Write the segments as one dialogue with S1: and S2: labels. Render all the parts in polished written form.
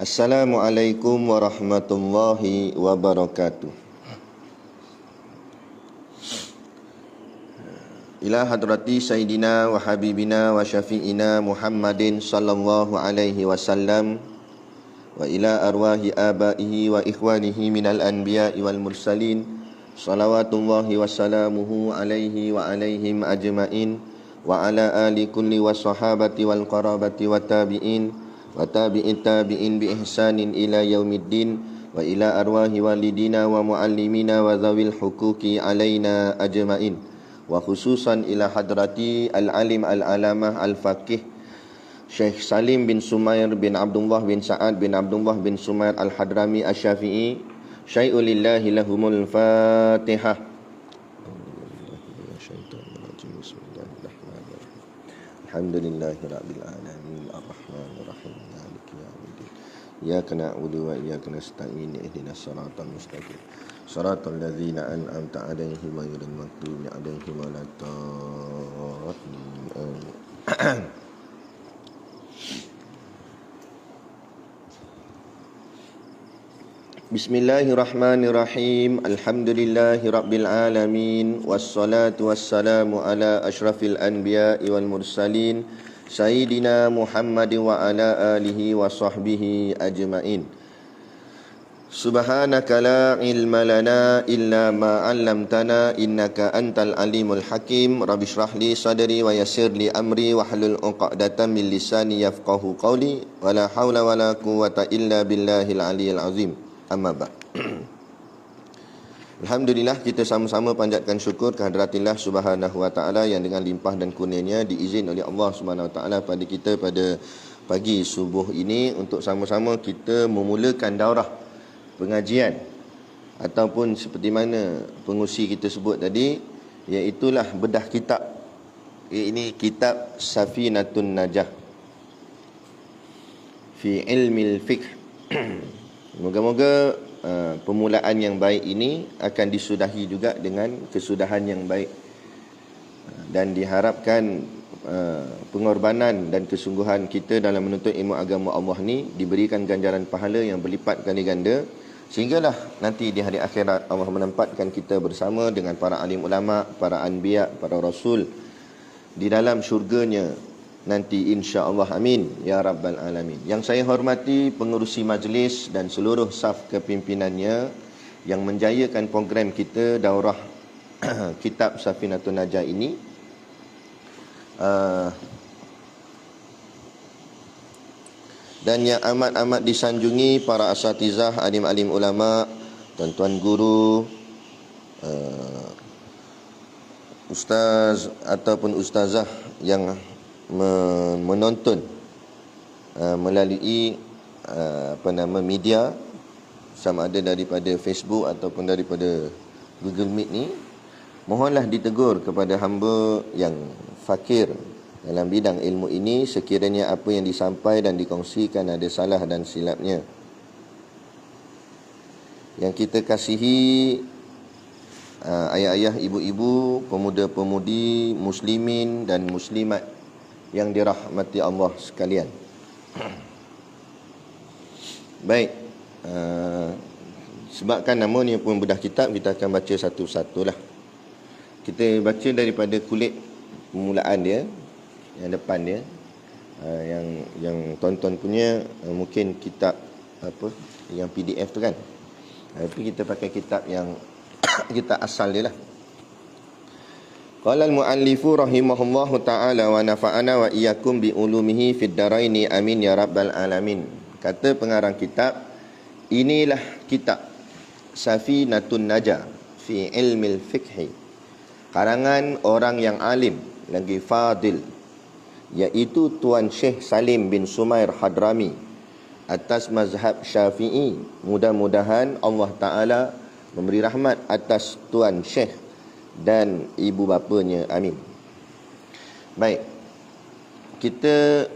S1: Assalamualaikum warahmatullahi wabarakatuh. Ila hadrati Sayyidina wa Habibina wa Syafi'ina Muhammadin sallallahu alaihi wasallam wa ila arwahi abaihi wa ikhwanihi minal anbiya'i wal mursalin salawatullahi wassalamuhu alaihi wa alaihim ajma'in wa ala ali kulli wa sahabati wal qarabati wa tabi'in wa tabi'in tabi'in bi ihsanin ila yaumiddin wa ila arwahi walidina wa muallimina wa zawil huquqi alaina ajma'in wa khususan ila hadrati al-alim al-alamah al-faqih Syekh Salim bin Sumair bin Abdullah bin Sa'ad bin Abdullah bin Sumair al-Hadrami asy-Syafi'i syai'ulillahi lahumul Fatihah. Alhamdulillahirabbil alamin arrahmanir rahim maliki yaumiddin iyyaka na'budu wa iyyaka nasta'in ihdinas siratal mustaqim siratal ladzina an'amta 'alaihim ghairil maghdubi 'alaihim waladdallin. Bismillahirrahmanirrahim. Alhamdulillahirabbil alamin wassalatu wassalamu ala asyrafil anbiya'i wal mursalin sayyidina Muhammadin wa ala alihi wa sahbihi ajmain. Subhanaka la ilma lana illa ma 'allamtana innaka antal alimul hakim. Rabbi shrah li sadri wa yassir li amri wahlul 'uqdatam min lisani yafqahu qawli wa la haula wa la quwwata illa billahil aliyyil azim. Amma ba'd. Alhamdulillah, kita sama-sama panjatkan syukur kehadiratillah Subhanahu wa taala yang dengan limpah dan kurnianya diizin oleh Allah Subhanahu wa taala pada kita pada pagi subuh ini untuk sama-sama kita memulakan daurah pengajian ataupun seperti mana pengusi kita sebut tadi, iaitulah bedah kitab. Ini kitab Safinatun Najah fi ilmil fiqh. Moga-moga permulaan yang baik ini akan disudahi juga dengan kesudahan yang baik, dan diharapkan pengorbanan dan kesungguhan kita dalam menuntut ilmu agama Allah ni diberikan ganjaran pahala yang berlipat kali ganda, sehinggalah nanti di hari akhirat Allah menempatkan kita bersama dengan para alim ulama, para anbiya, para rasul di dalam syurganya nanti, insya-Allah, amin ya rabbal alamin. Yang saya hormati pengerusi majlis dan seluruh saf kepimpinannya yang menjayakan program kita daurah kitab Safinatun Najah ini. Dan yang amat-amat disanjungi para asatizah, alim-alim ulama, tuan-tuan guru, ustaz ataupun ustazah yang menonton melalui media, sama ada daripada Facebook ataupun daripada Google Meet ni, mohonlah ditegur kepada hamba yang fakir dalam bidang ilmu ini sekiranya apa yang disampaikan dan dikongsikan ada salah dan silapnya. Yang kita kasihi ayah-ayah, ibu-ibu, pemuda-pemudi, muslimin dan muslimat yang dirahmati Allah sekalian. Baik, sebabkan nama ni pun bedah kitab, kita akan baca satu-satulah. Kita baca daripada kulit permulaan dia, yang depan dia, yang tonton punya mungkin kitab apa yang PDF tu kan, tapi kita pakai kitab yang kitab asal dia lah. Qala al-muallifu rahimahullahu ta'ala wa nafa'ana wa iyyakum bi ulumihi fid daraini amin ya rabbal alamin. Kata pengarang kitab, inilah kitab Safinatun Najah fi ilmil fiqhi, karangan orang yang alim lagi fadil, iaitu Tuan Syekh Salim bin Sumair Hadrami atas mazhab Syafi'i. Mudah-mudahan Allah Ta'ala memberi rahmat atas Tuan Syekh dan ibu bapanya, amin. Baik, kita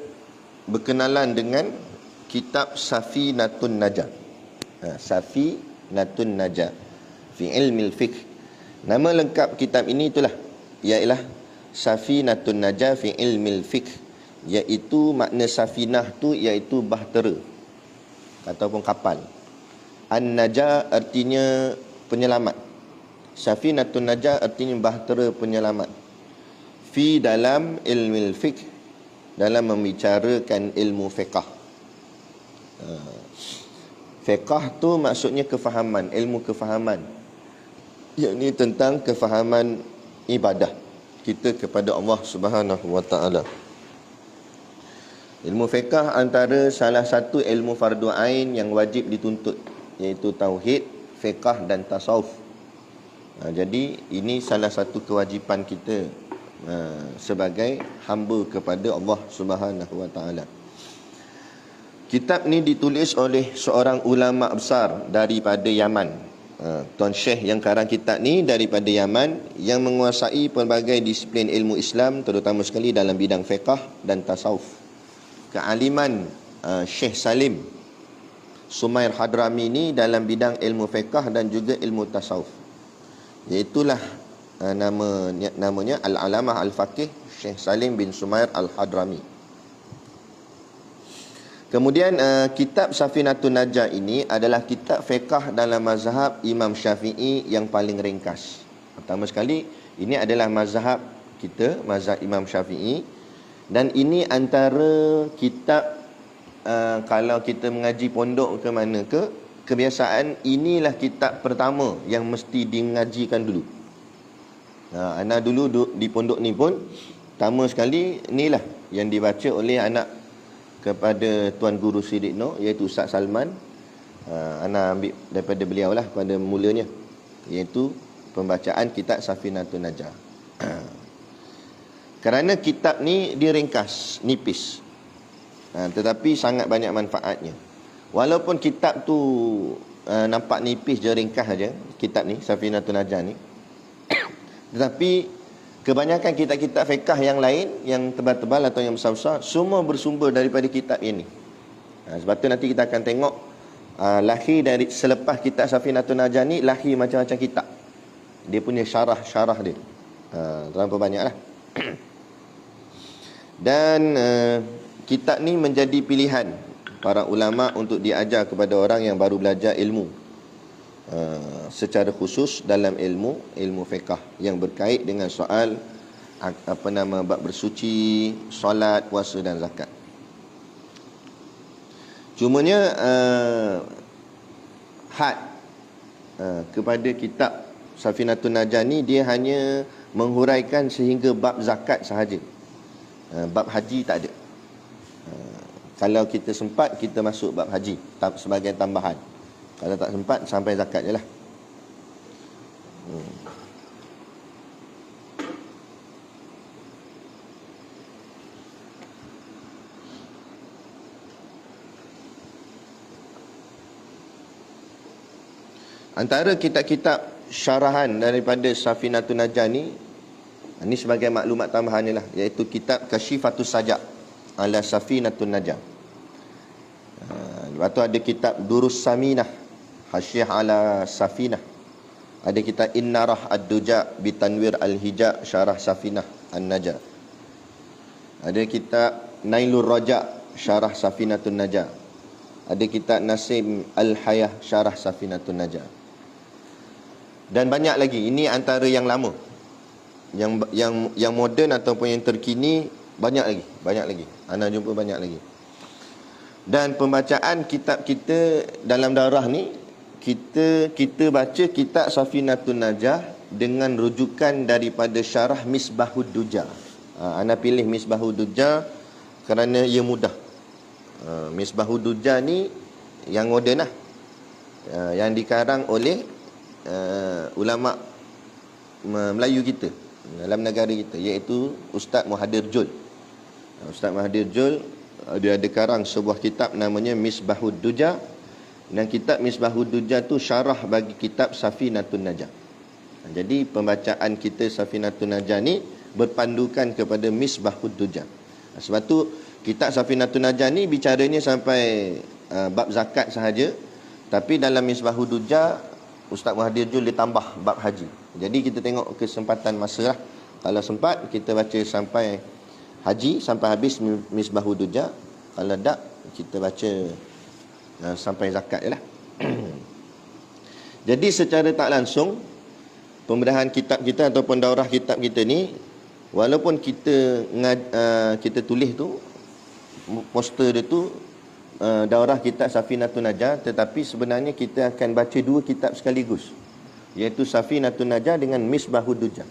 S1: berkenalan dengan kitab Safinatun Najah. Safinatun Najah fi ilmil fiqh. Nama lengkap kitab ini itulah, ialah Safinatun Najah fi ilmil fiqh, iaitu makna safinah tu iaitu bahtera. ataupun kapal. An-najah artinya penyelamat. Safinatun najah artinya bahtera penyelamat. Fi dalam ilmu fiqh, dalam membicarakan ilmu fiqh. Fiqh tu maksudnya kefahaman, ilmu kefahaman. Yakni tentang kefahaman ibadah kita kepada Allah Subhanahu wa taala. Ilmu fiqh antara salah satu ilmu fardu ain yang wajib dituntut, iaitu tauhid, fiqh dan tasawuf. Jadi ini salah satu kewajipan kita sebagai hamba kepada Allah Subhanahu wa taala. Kitab ni ditulis oleh seorang ulama besar daripada Yaman. Tuan Syekh yang karang kitab ni daripada Yaman, yang menguasai pelbagai disiplin ilmu Islam, terutama sekali dalam bidang fiqh dan tasawuf. Kealiman Syekh Salim Sumair Hadrami ni dalam bidang ilmu fiqh dan juga ilmu tasawuf. Iaitulah namanya Al-Alamah Al-Faqih Syekh Salim bin Sumair Al-Hadrami. Kemudian kitab Safinatun Najah ini adalah kitab fiqh dalam mazhab Imam Syafi'i yang paling ringkas. Pertama sekali, ini adalah mazhab kita, mazhab Imam Syafi'i. Dan ini antara kitab, kalau kita mengaji pondok ke mana ke, kebiasaan inilah kitab pertama yang mesti dingajikan dulu. Anak dulu di pondok ni pun pertama sekali inilah yang dibaca oleh anak kepada Tuan Guru Siddiq Noh, iaitu Ustaz Salman. Anak ambil daripada beliau lah pada mulanya, iaitu pembacaan kitab Safinatun Najah. Kerana kitab ni dia ringkas, nipis, tetapi sangat banyak manfaatnya. Walaupun kitab tu nampak nipis je, ringkas aja kitab ni, Safinatun Najah ni, tetapi kebanyakan kitab-kitab fiqh yang lain, yang tebal-tebal atau yang besar-besar, semua bersumber daripada kitab ini. Sebab tu nanti kita akan tengok lahir dari selepas kitab Safinatun Najah ni, lahir macam-macam kitab. Dia punya syarah-syarah dia terlampau banyak lah. Dan kitab ni menjadi pilihan para ulama untuk diajar kepada orang yang baru belajar ilmu, secara khusus dalam ilmu fiqh yang berkait dengan soal bab bersuci, solat, puasa dan zakat. Cumanya had kepada kitab Safinatun Najah ni, dia hanya menghuraikan sehingga bab zakat sahaja. Bab haji tak ada. Kalau kita sempat, kita masuk bab haji sebagai tambahan. Kalau tak sempat, sampai zakat je lah. Antara kitab-kitab syarahan daripada Safinatun Najah ni, ini sebagai maklumat tambahan ni lah, iaitu kitab Kashifatus Sajak ala Safinatun Najah. Lepas tu ada kitab Durus Saminah Hasyiah ala Safinah. Ada kitab Innarah Ad-Duja Bitanwir Al-Hijab Syarah Safinah An-Najah. Ada kitab Nailur Raja Syarah Safinatun Najah. Ada kitab Nasim Al-Hayah Syarah Safinatun Najah. Dan banyak lagi. Ini antara yang lama. Yang moden ataupun yang terkini, banyak lagi. Anda jumpa banyak lagi. Dan pembacaan kitab kita dalam darah ni, kita baca kitab Safinatun Najah dengan rujukan daripada syarah Misbahud Duja. Ana pilih Misbahud Duja kerana ia mudah. Misbahud Duja ni yang moden lah, yang dikarang oleh ulama Melayu kita dalam negara kita, iaitu Ustaz Muhadir Jul. Ustaz Muhadir Jul, dia ada karang sebuah kitab namanya Misbahud Duja. Dan kitab Misbahud Duja tu syarah bagi kitab Safinatun Najah. Jadi pembacaan kita Safinatun Najah ni berpandukan kepada Misbahud Duja. Sebab tu kitab Safinatun Najah ni bicaranya sampai bab zakat sahaja, tapi dalam Misbahud Duja Ustaz Muhadir Jul dia tambah bab haji. Jadi kita tengok kesempatan masa lah. Kalau sempat kita baca sampai haji, sampai habis Misbahud Duja. Kalau tak, kita baca sampai zakat je lah. Jadi secara tak langsung, pembedahan kitab kita ataupun daurah kitab kita ni, walaupun kita tulis tu, poster dia tu daurah kitab Safinatun Najah, tetapi sebenarnya kita akan baca dua kitab sekaligus, iaitu Safinatun Najah dengan Misbahud Dujah.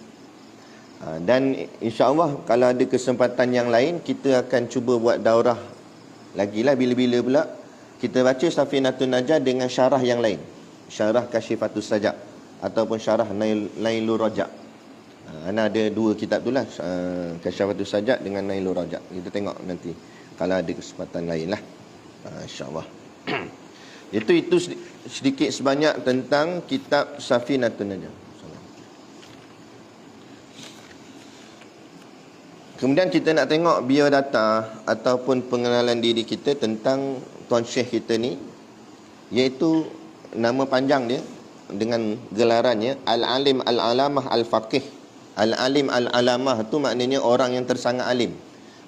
S1: Dan insya-Allah kalau ada kesempatan yang lain, kita akan cuba buat daurah lagi lah, bila-bila pula kita baca Safinatun Najah dengan syarah yang lain, syarah Kasyifatus Sajak ataupun syarah Nailur Rajak. Ana ada dua kitab tu lah, Kasyifatus Sajak dengan Nailur Rajak. Kita tengok nanti kalau ada kesempatan lain lah, insya-Allah. Itu sedikit sebanyak tentang kitab Safinatun Najah. Kemudian kita nak tengok biodata ataupun pengenalan diri kita tentang Tuan Syekh kita ni, iaitu nama panjang dia dengan gelarannya Al-Alim Al-Alamah Al-Faqih. Al-Alim Al-Alamah tu maknanya orang yang tersangat alim.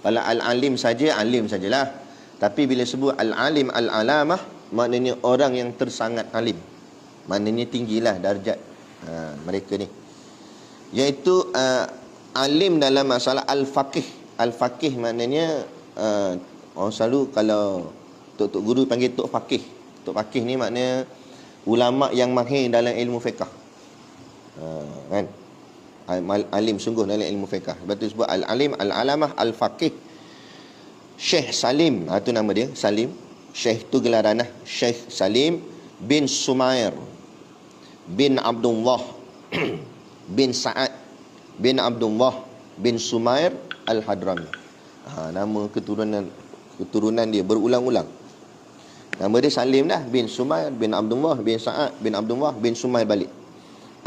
S1: Kalau Al-Alim saja, alim sajalah. Tapi bila sebut Al-Alim Al-Alamah, maknanya orang yang tersangat alim. Maknanya tinggilah darjat mereka ni. Iaitu alim dalam masalah al-faqih. Al-faqih maknanya orang selalu kalau tok guru panggil tok faqih. Tok faqih ni maknanya ulama yang mahir dalam ilmu fiqh. Kan? Alim sungguh dalam ilmu fiqh. Sebab tu sebut al-alim al-alamah al-faqih. Syekh Salim, itu nama dia, Salim. Syekh tu gelaran lah. Syekh Salim bin Sumair bin Abdullah bin Sa'ad bin Abdullah bin Sumair Al-Hadrami. Nama keturunan dia berulang-ulang. Nama dia Salim dah, bin Sumair bin Abdullah bin Sa'ad bin Abdullah bin Sumair balik.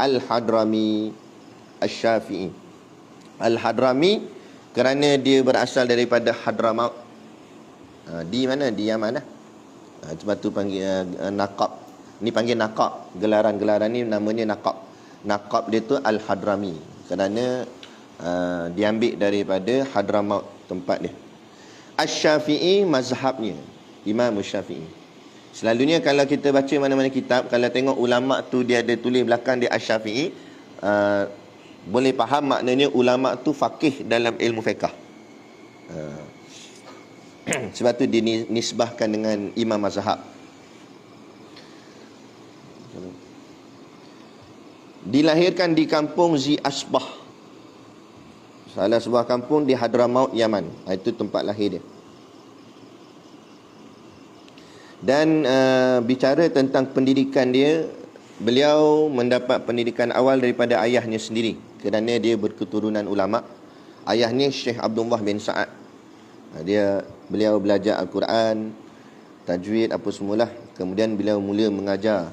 S1: Al-Hadrami Asy-Syafi'i. Al-Hadrami kerana dia berasal daripada Hadramaut. Di mana? Di Yaman lah. Sebab tu panggil Naqab. Ni panggil Naqab. Gelaran-gelaran ni namanya Naqab. Naqab dia tu Al-Hadrami, kerana diambil daripada Hadramaut, tempat dia. Asy-Syafi'i mazhabnya, Imam Syafi'i. Selalunya kalau kita baca mana-mana kitab, kalau tengok ulama tu dia ada tulis belakang dia Asy-Syafi'i, boleh faham maknanya ulama tu faqih dalam ilmu fiqh. Sebab tu dinisbahkan dengan imam mazhab. Dilahirkan di kampung Zi Asbah, salah sebuah kampung di Hadramaut, Yaman. Itu tempat lahir dia. Dan bicara tentang pendidikan dia, beliau mendapat pendidikan awal daripada ayahnya sendiri, kerana dia berketurunan ulama. Ayahnya Syekh Abdullah bin Sa'ad. Beliau belajar Al-Quran, tajwid apa semualah. Kemudian beliau mula mengajar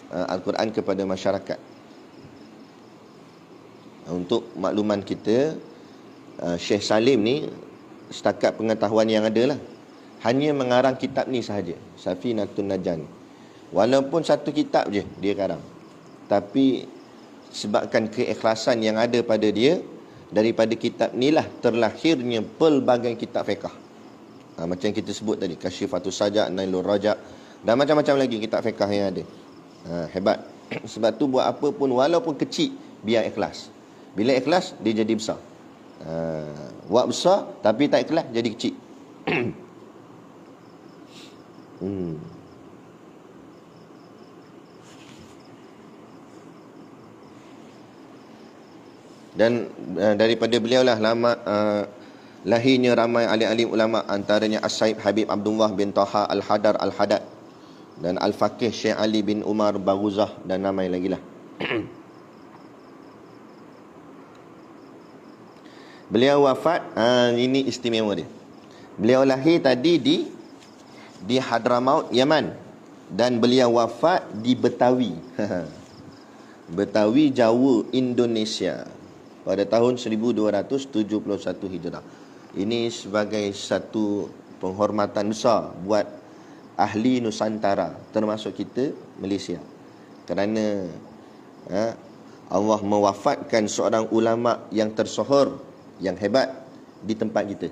S1: Al-Quran kepada masyarakat. Untuk makluman kita, Syekh Salim ni, setakat pengetahuan yang ada lah, hanya mengarang kitab ni sahaja, Safinatun Najah ni. Walaupun satu kitab je dia karang, tapi sebabkan keikhlasan yang ada pada dia, daripada kitab ni lah terlahirnya pelbagai kitab fiqh. Macam kita sebut tadi, Kasyifatus Sajak, Nailur Rajak, dan macam-macam lagi kitab fiqh yang ada. Hebat. Sebab tu buat apa pun, walaupun kecil, biar ikhlas. Bila ikhlas, dia jadi besar. Buat besar, tapi tak ikhlas, jadi kecil. Dan daripada beliau lah lahirnya ramai alim-alim ulama, antaranya As-Saib Habib Abdullah bin Taha Al-Hadar Al-Hadad, dan Al-Faqih Syekh Ali bin Umar Baghuzah, dan ramai lagi lah. Beliau wafat, ini istimewa dia. Beliau lahir tadi di Hadramaut, Yaman, dan beliau wafat di Betawi. Betawi, Jawa, Indonesia, pada tahun 1271 Hijrah. Ini sebagai satu penghormatan besar buat ahli Nusantara, termasuk kita Malaysia, kerana Allah mewafatkan seorang ulama yang tersohor, yang hebat di tempat kita.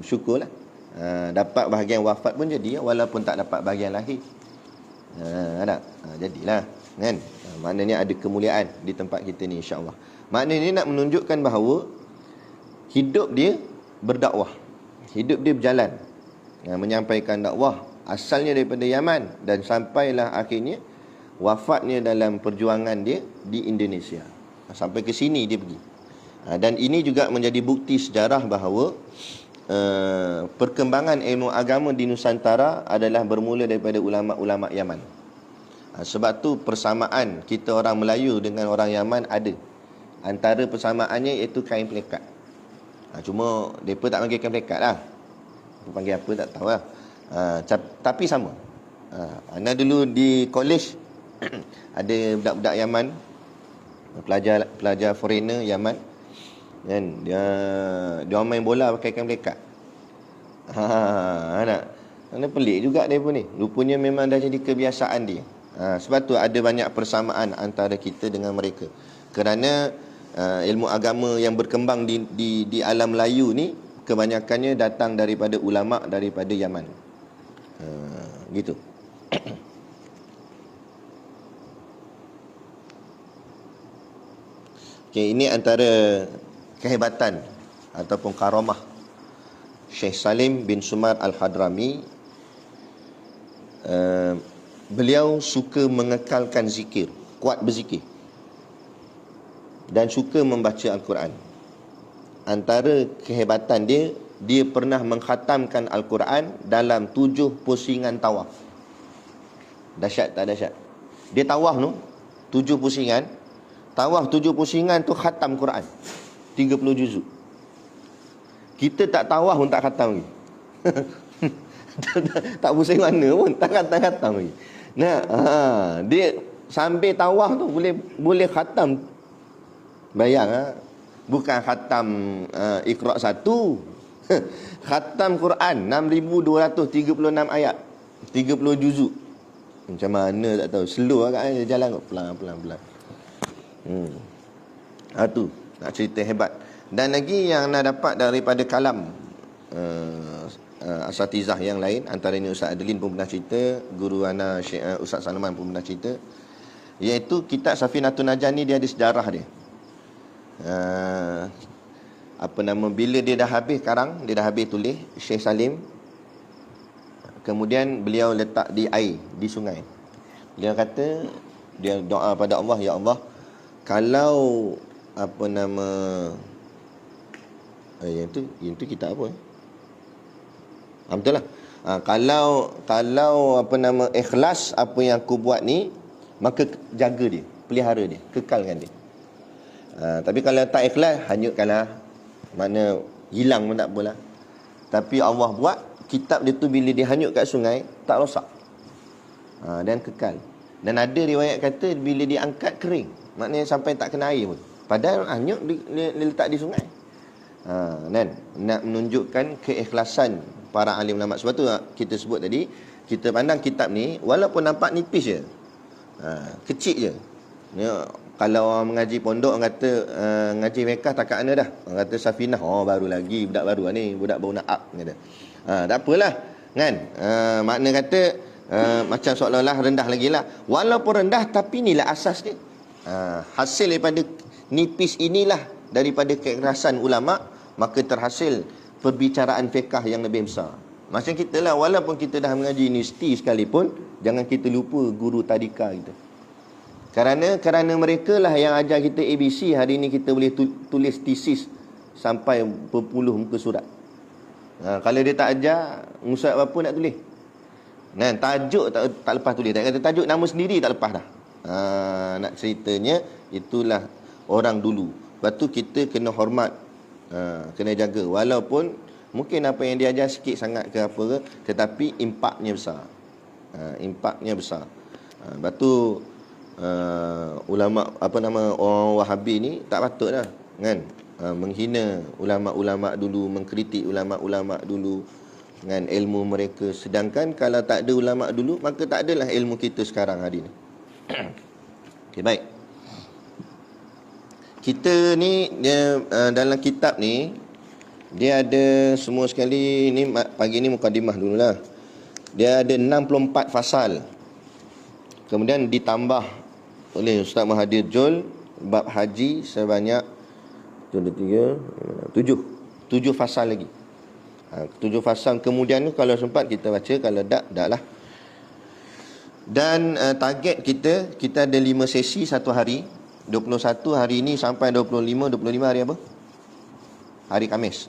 S1: Syukurlah. Dapat bahagian wafat pun jadi, walaupun tak dapat bahagian lahir. Jadilah kan. Maknanya ada kemuliaan di tempat kita ni, insya-Allah. Maknanya nak menunjukkan bahawa hidup dia berdakwah, hidup dia berjalan, menyampaikan dakwah, asalnya daripada Yaman dan sampailah akhirnya wafatnya dalam perjuangan dia di Indonesia. Sampai ke sini dia pergi. Dan ini juga menjadi bukti sejarah bahawa perkembangan ilmu agama di Nusantara adalah bermula daripada ulama-ulama Yaman. Sebab tu persamaan kita orang Melayu dengan orang Yaman ada. Antara persamaannya iaitu kain pelekat. Cuma mereka tak panggil kain pelekat lah. Panggil apa tak tahu lah. Tapi sama. Ana dulu di college ada budak-budak Yaman, pelajar foreigner Yaman, kan, dia main bola pakai kain pelekat. Mana pelik juga dia pun ni. Rupanya memang dah jadi kebiasaan dia. Sebab tu ada banyak persamaan antara kita dengan mereka. Kerana ilmu agama yang berkembang di alam Melayu ni kebanyakannya datang daripada ulama daripada Yaman. Gitu. Okay, ini antara kehebatan ataupun karamah Syekh Salim bin Sumar Al-Hadrami. Beliau suka mengekalkan zikir, kuat berzikir, dan suka membaca Al-Quran. Antara kehebatan dia, dia pernah mengkhatamkan Al-Quran dalam 7 pusingan tawaf. Dahsyat tak dahsyat? Dia tawaf tu 7 pusingan. Tawaf 7 pusingan tu khatam Quran 30 juzuk. Kita tak tawaf pun tak khatam lagi. Tak pusing mana pun tak khatam lagi. Dia sambil tawaf tu boleh khatam. Bayang, bukan khatam Iqra' 1. Khatam Quran 6236 ayat, 30 juzuk. Macam mana tak tahu. Slow agak dia jalan pelan-pelan. Tu nak cerita hebat. Dan lagi yang nak dapat daripada kalam asatizah yang lain, antaranya Ustaz Adelin pun pernah cerita, guru ana Ustaz Salman pun pernah cerita, iaitu kitab Safinatun Najah ni dia ada sejarah dia. Bila dia dah habis karang, dia dah habis tulis, Syekh Salim, kemudian beliau letak di air, di sungai. Beliau kata, dia doa pada Allah, ya Allah, kalau yang tu kitab apa? Betul lah. Kalau ikhlas apa yang aku buat ni, maka jaga dia, pelihara dia, kekalkan dia. Tapi kalau tak ikhlas, hanyutkanlah. Makna hilang pun tak apalah. Tapi Allah buat kitab dia tu bila dihanyut kat sungai, tak rosak. Dan kekal. Dan ada riwayat kata bila diangkat kering, maknanya sampai tak kena air pun. Padahal hanyut dia letak di sungai. Dan nak menunjukkan keikhlasan para alim ulama. Sebab tu kita sebut tadi, kita pandang kitab ni walaupun nampak nipis je, kecil je. Kalau orang mengaji pondok, orang kata ngaji Mekah tak ana dah. Orang kata Safinah, baru lagi, budak baru ni, budak baru nak up kata. Tak apalah kan. Makna kata macam seolah-olah rendah lagi lah. Walaupun rendah, tapi inilah asas dia. Hasil daripada nipis inilah, daripada keikhlasan ulama, maka terhasil perbicaraan fiqh yang lebih besar. Macam kita lah, walaupun kita dah mengaji universiti sekalipun, jangan kita lupa guru tadika kita. Kerana mereka lah yang ajar kita ABC. Hari ni kita boleh tulis tesis sampai berpuluh muka surat. Kalau dia tak ajar, surat apa nak tulis? Tajuk tak lepas tulis. Tak kata tajuk, nama sendiri tak lepas dah. Nak ceritanya, itulah orang dulu. Lepas tu kita kena hormat, kena jaga. Walaupun mungkin apa yang dia ajar sikit sangat ke apa ke, tetapi impaknya besar. Impaknya besar. Lepas tu ulama orang Wahabi ni tak patut dah kan, menghina ulama-ulama dulu, mengkritik ulama-ulama dulu dengan ilmu mereka. Sedangkan kalau tak ada ulama dulu, maka tak adalah ilmu kita sekarang hari ni. Okay, baik. Kita ni dalam kitab ni Dia ada semua sekali ni, pagi ni mukadimah dululah. Dia ada 64 fasal. Kemudian ditambah oleh Ustaz Mahathir Jol bab haji sebanyak 7 fasal lagi. 7 fasal. Kemudian kalau sempat kita baca, kalau tak lah. Dan target kita ada 5 sesi satu hari. 21 hari ini sampai 25 hari apa? Hari Khamis.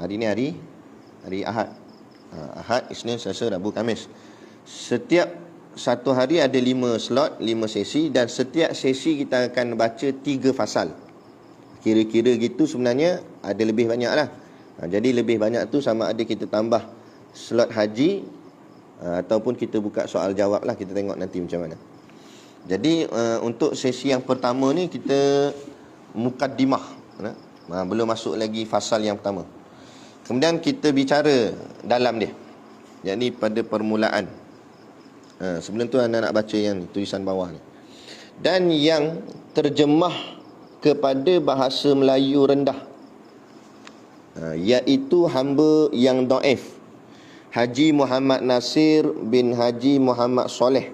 S1: Hari ni hari Ahad. Ahad, Isnin, Selasa, Rabu, Khamis. Setiap satu hari ada 5 slot, 5 sesi, dan setiap sesi kita akan baca 3 fasal. Kira-kira gitu sebenarnya ada lebih banyak lah. Jadi lebih banyak tu sama ada kita tambah slot haji ataupun kita buka soal jawab lah. Kita tengok nanti macam mana. Jadi untuk sesi yang pertama ni kita mukaddimah, belum masuk lagi fasal yang pertama. Kemudian kita bicara dalam dia, yakni pada permulaan. Sebelum tu anda nak baca yang tulisan bawah ni. Dan yang terjemah kepada bahasa Melayu rendah, iaitu hamba yang dhaif, Haji Muhammad Nasir bin Haji Muhammad Soleh.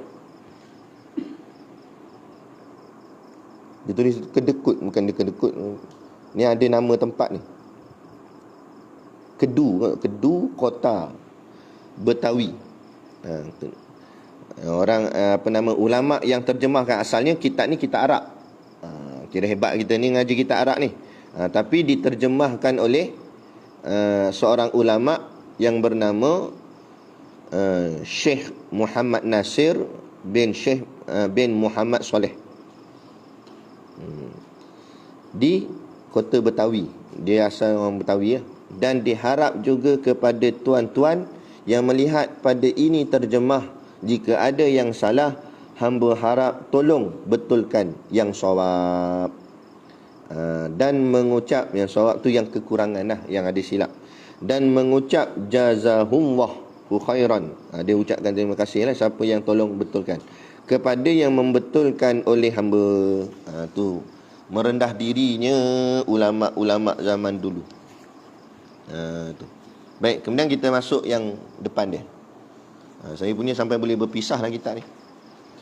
S1: Dia tulis Kedekut, bukan dia Kedekut. Ni ada nama tempat ni. Kedu Kota Betawi. Orang ulama yang terjemahkan, asalnya kitab ni kitab Arab. Kira hebat kita ni ngaji kitab Arab ni. Tapi diterjemahkan oleh seorang ulama yang bernama Syekh Muhammad Nasir bin Muhammad Soleh di Kota Betawi. Dia asal orang Betawi ya. Dan diharap juga kepada tuan-tuan yang melihat pada ini terjemah, jika ada yang salah, hamba harap tolong betulkan yang sawab. Dan mengucap yang sawab tu yang kekurangan lah, yang ada silap. Dan mengucap jazahumullahu khairan. Dia ucapkan terima kasih lah siapa yang tolong betulkan kepada yang membetulkan oleh hamba. Tu merendah dirinya ulama-ulama zaman dulu. Tu. Baik, kemudian kita masuk yang depan dia. Saya punya sampai boleh berpisah lah kitab ni.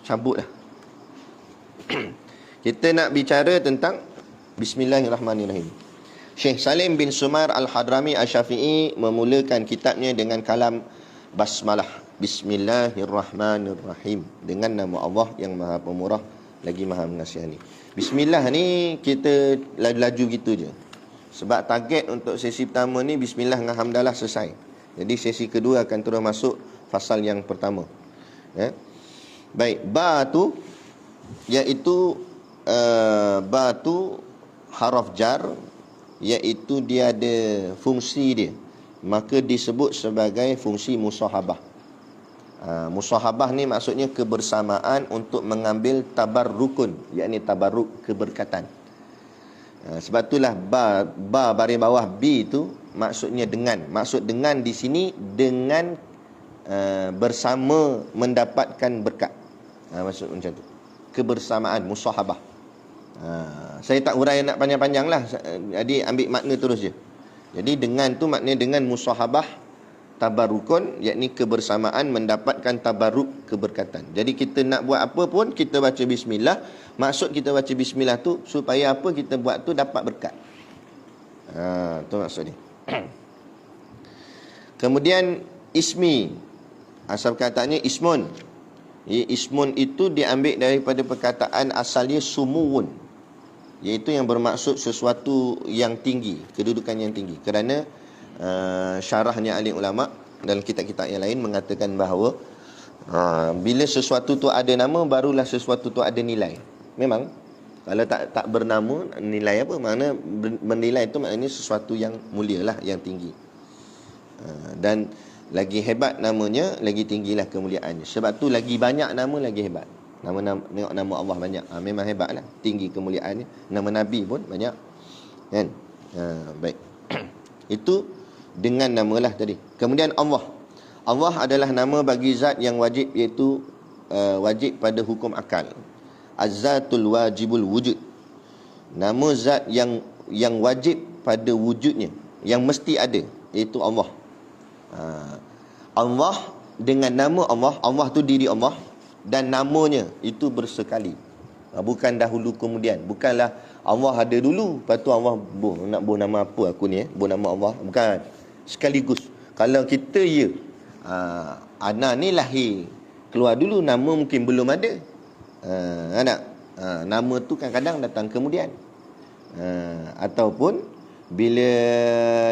S1: Cabut lah. Kita nak bicara tentang Bismillahirrahmanirrahim. Syekh Salim bin Sumair Al-Hadrami Asy-Syafi'i memulakan kitabnya dengan kalam basmalah. Bismillahirrahmanirrahim. Dengan nama Allah yang Maha Pemurah lagi Maha Mengasihani. Bismillah ni kita laju-laju gitu je. Sebab target untuk sesi pertama ni Bismillah dengan Hamdalah selesai. Jadi sesi kedua akan terus masuk fasal yang pertama. Baik, ba tu iaitu ba tu haraf jar, iaitu dia ada fungsi dia, maka disebut sebagai fungsi musahabah. Musahabah ni maksudnya kebersamaan untuk mengambil tabarrukun, yakni tabarruk, keberkatan. Sebab itulah ba baris bawah bi itu maksudnya dengan. Maksud dengan di sini dengan bersama mendapatkan berkat. Maksud macam tu. Kebersamaan, musahabah. Saya tak hurai nak panjang-panjang lah. Jadi ambil makna terus je. Jadi dengan tu maknanya dengan musahabah tabarrukun, yakni kebersamaan mendapatkan tabarruk, keberkatan. Jadi kita nak buat apa pun kita baca bismillah. Maksud kita baca bismillah tu supaya apa kita buat tu dapat berkat. Tu maksud dia. Kemudian ismi, asal katanya ismun. Ismun itu diambil daripada perkataan asalnya sumuwun, iaitu yang bermaksud sesuatu yang tinggi, kedudukan yang tinggi. Kerana syarahnya alim ulama dalam kitab-kitab yang lain mengatakan bahawa bila sesuatu tu ada nama, barulah sesuatu tu ada nilai. Memang kalau tak bernama, nilai apa? Makna bernilai itu maknanya sesuatu yang mulia lah, yang tinggi. Dan lagi hebat namanya, lagi tinggilah kemuliaannya. Sebab tu lagi banyak nama lagi hebat. Tengok nama Allah banyak, memang hebat lah, tinggi kemuliaannya. Nama Nabi pun banyak, kan? Baik. Itu dengan namalah tadi. Kemudian Allah adalah nama bagi zat yang wajib, iaitu wajib pada hukum akal. Az-zatul wajibul wujud. Nama zat yang wajib pada wujudnya. yang mesti ada, iaitu Allah. Allah dengan nama Allah, Allah tu diri Allah, dan namanya itu bersekali. Bukan dahulu kemudian. Bukanlah Allah ada dulu, lepas tu Allah nak buh nama apa aku ni, buh nama Allah. Bukan. Sekaligus. Kalau kita Ana ni lahir, keluar dulu, nama mungkin belum ada. Nama tu kadang-kadang datang kemudian. Ataupun bila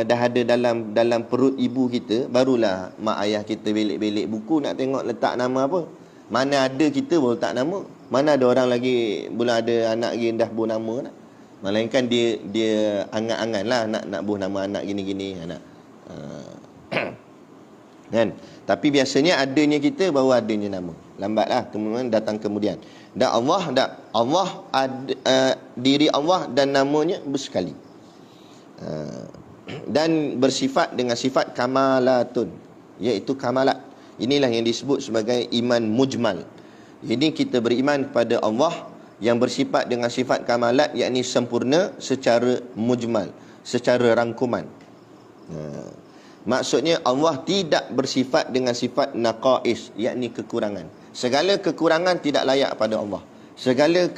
S1: dah ada dalam perut ibu kita, barulah mak ayah kita belik-belik buku nak tengok letak nama apa. Mana ada kita baru letak nama. Mana ada orang lagi belum ada anak lagi dah buh nama dah. Melainkan dia angan-angan lah nak buh nama anak gini-gini. Kan? Tapi biasanya adanya kita baru adanya nama. Lambatlah, kemudian datang kemudian. Dan Allah diri Allah dan namanya bersekali. Dan bersifat dengan sifat kamalatun, iaitu kamalat. Inilah yang disebut sebagai iman mujmal. Ini kita beriman kepada Allah yang bersifat dengan sifat kamalat, yakni sempurna secara mujmal, secara rangkuman. Maksudnya Allah tidak bersifat dengan sifat naqais, yakni kekurangan. Segala kekurangan tidak layak pada Allah. Segala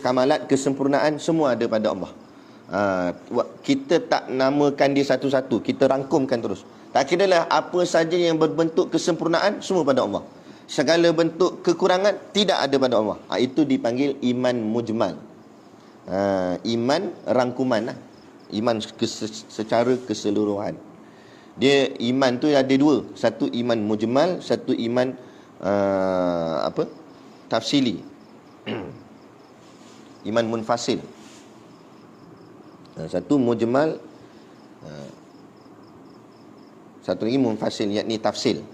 S1: kamalat, kesempurnaan semua ada pada Allah. Kita tak namakan dia satu-satu, kita rangkumkan terus. Tak kira lah apa saja yang berbentuk kesempurnaan, semua pada Allah. Segala bentuk kekurangan tidak ada pada Allah. Itu dipanggil iman mujmal. Iman rangkuman lah. Iman secara keseluruhan. Dia iman tu ada dua. Satu iman mujmal, satu iman tafsili. Iman munfasil. Satu mujmal, satu lagi munfasil, yakni tafsil.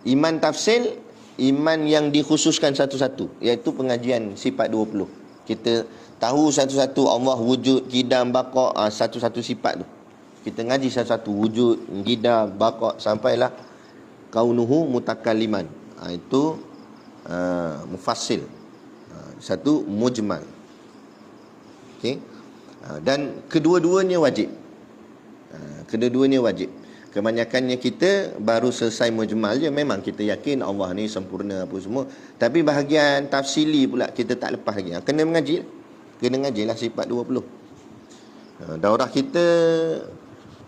S1: Iman tafsil, iman yang dikhususkan satu-satu, iaitu pengajian sifat 20. Kita tahu satu-satu Allah wujud, qidam, baqa', satu-satu sifat tu. Kita ngaji satu-satu wujud, qidam, baqa', sampailah kaunuhu mutakalliman. Itu mufassil. Satu mujmal. Okey. Dan kedua-duanya wajib. Kedua-duanya wajib. Kebanyakannya kita baru selesai mujmal je, memang kita yakin Allah ni sempurna apa semua. Tapi bahagian tafsili pula kita tak lepas lagi. Kena mengaji. Kena ngajilah sifat 20. Daurah kita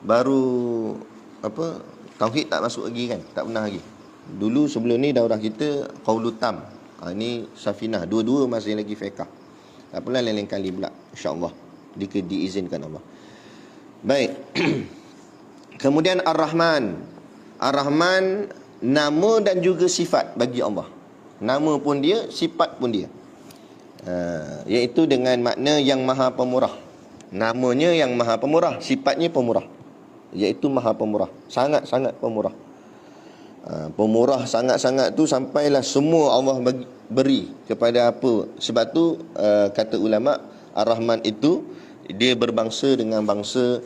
S1: baru tauhid tak masuk lagi kan? Tak pernah lagi. Dulu sebelum ni daurah kita qaulul tam. Ini safinah. Dua-dua masih lagi fiqh. Tak apalah, lain-lain kali pula insya-Allah jika diizinkan Allah. Baik. Kemudian Ar-Rahman. Ar-Rahman nama dan juga sifat bagi Allah. Nama pun dia, sifat pun dia. Iaitu dengan makna yang maha pemurah. Namanya yang maha pemurah, sifatnya pemurah. Iaitu maha pemurah. Sangat-sangat pemurah. Pemurah sangat-sangat tu sampailah semua Allah beri kepada apa. Sebab tu kata ulama, Ar-Rahman itu dia berbangsa dengan bangsa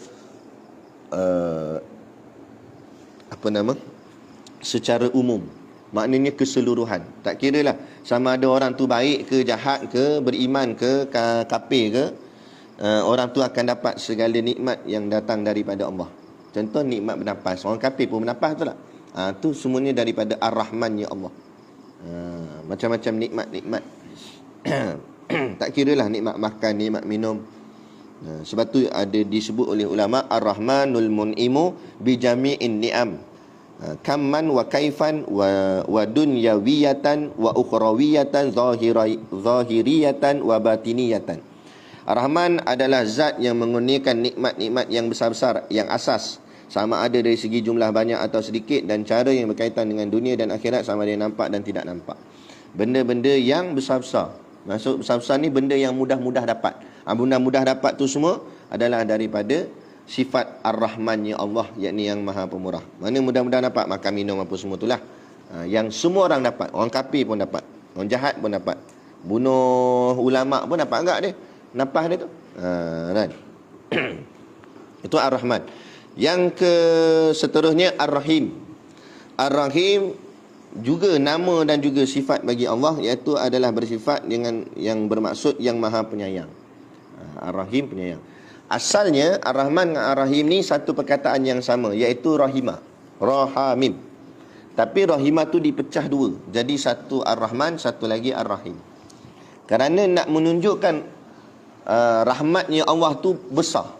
S1: secara umum. Maknanya keseluruhan. Tak kira lah sama ada orang tu baik ke, jahat ke, beriman ke, kafir ke, orang tu akan dapat segala nikmat yang datang daripada Allah. Contoh nikmat bernafas. Orang kafir pun bernafas, betul tak? Tu semuanya daripada Ar-Rahman ya Allah. Macam-macam nikmat-nikmat. Tak kira lah nikmat makan, nikmat minum. Sebab tu ada disebut oleh ulama Ar-Rahmanul Mun'imu bi jami'in ni'am. Kamman wa kaifan wa dunyawiyatan wa ukhrawiyatan zahiriyatan wa batiniyatan. Ar-Rahman adalah zat yang mengurniakan nikmat-nikmat yang besar-besar, yang asas, sama ada dari segi jumlah banyak atau sedikit, dan cara yang berkaitan dengan dunia dan akhirat, sama ada nampak dan tidak nampak. Benda-benda yang besar-besar. Maksud besar-besar ni benda yang mudah-mudah dapat. Mudah-mudah dapat tu semua adalah daripada sifat Ar-Rahman ya Allah, yakni yang maha pemurah. Mana mudah-mudah dapat makan minum apa semua itulah. Yang semua orang dapat. Orang kafir pun dapat. Orang jahat pun dapat. Bunuh ulama pun dapat enggak dia? Nafas dia tu. Kan? Itu Ar-Rahman. Yang seterusnya Ar-Rahim. Ar-Rahim juga nama dan juga sifat bagi Allah, iaitu adalah bersifat dengan yang bermaksud yang maha penyayang. Ar-Rahim penyayang. Asalnya Ar-Rahman dengan Ar-Rahim ni satu perkataan yang sama, iaitu rahimah, rahamim. Tapi rahimah tu dipecah dua, jadi satu Ar-Rahman, satu lagi Ar-Rahim. Kerana nak menunjukkan rahmatnya Allah tu besar.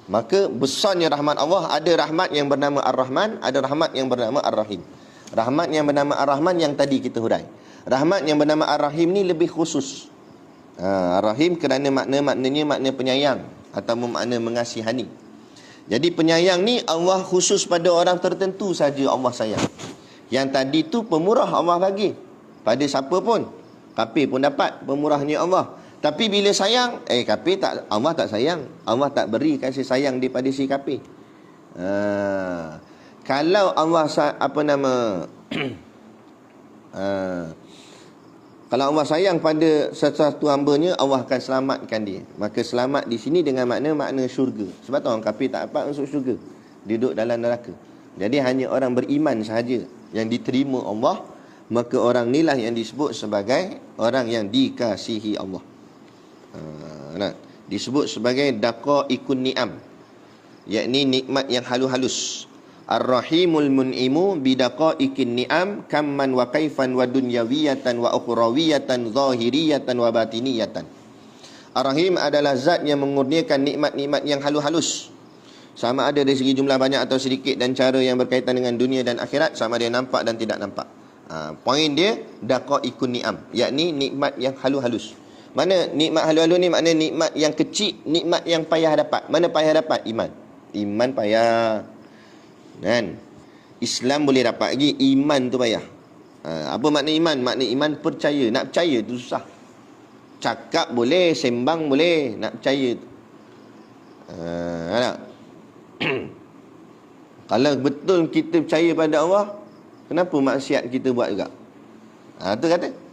S1: Maka besarnya rahmat Allah, ada rahmat yang bernama Ar-Rahman, ada rahmat yang bernama Ar-Rahim. Rahmat yang bernama Ar-Rahman yang tadi kita hurai. Rahmat yang bernama Ar-Rahim ni lebih khusus. Ar-Rahim kerana maknanya makna penyayang atau makna mengasihani. Jadi penyayang ni Allah khusus pada orang tertentu saja Allah sayang. Yang tadi tu pemurah Allah bagi pada siapa pun. Kafir pun dapat pemurahnya Allah. Tapi bila sayang, kafir tak, Allah tak sayang. Allah tak beri kasih sayang daripada si kafir. Kalau Allah kalau Allah sayang pada sesuatu hambanya, Allah akan selamatkan dia. Maka selamat di sini dengan makna syurga. Sebab tu orang kafir tak dapat masuk syurga, duduk dalam neraka. Jadi hanya orang beriman sahaja yang diterima Allah. Maka orang inilah yang disebut sebagai orang yang dikasihi Allah. Disebut sebagai daqa'iqun ni'am, yakni nikmat yang halus-halus. Ar-Rahimul mun'imu bidaqa'iqin ni'am kamman wa kaifan wa dunyawiyatan wa ukhrawiyatan zahiriyatan wa batiniyatan. Ar-Rahim adalah zat yang mengurniakan nikmat-nikmat yang halus-halus, sama ada dari segi jumlah banyak atau sedikit, dan cara yang berkaitan dengan dunia dan akhirat, sama ada nampak dan tidak nampak. Poin dia daqa'iqun ni'am, yakni nikmat yang halus-halus. Mana nikmat halus-halus ni? Makna nikmat yang kecil, nikmat yang payah dapat. Mana payah dapat? Iman payah. Kan? Islam boleh dapat lagi, iman tu payah. Apa makna iman? Makna iman percaya. Nak percaya tu susah. Cakap boleh, sembang boleh, nak percaya tu. Kalau betul kita percaya pada Allah, kenapa maksiat kita buat juga? Tu kata.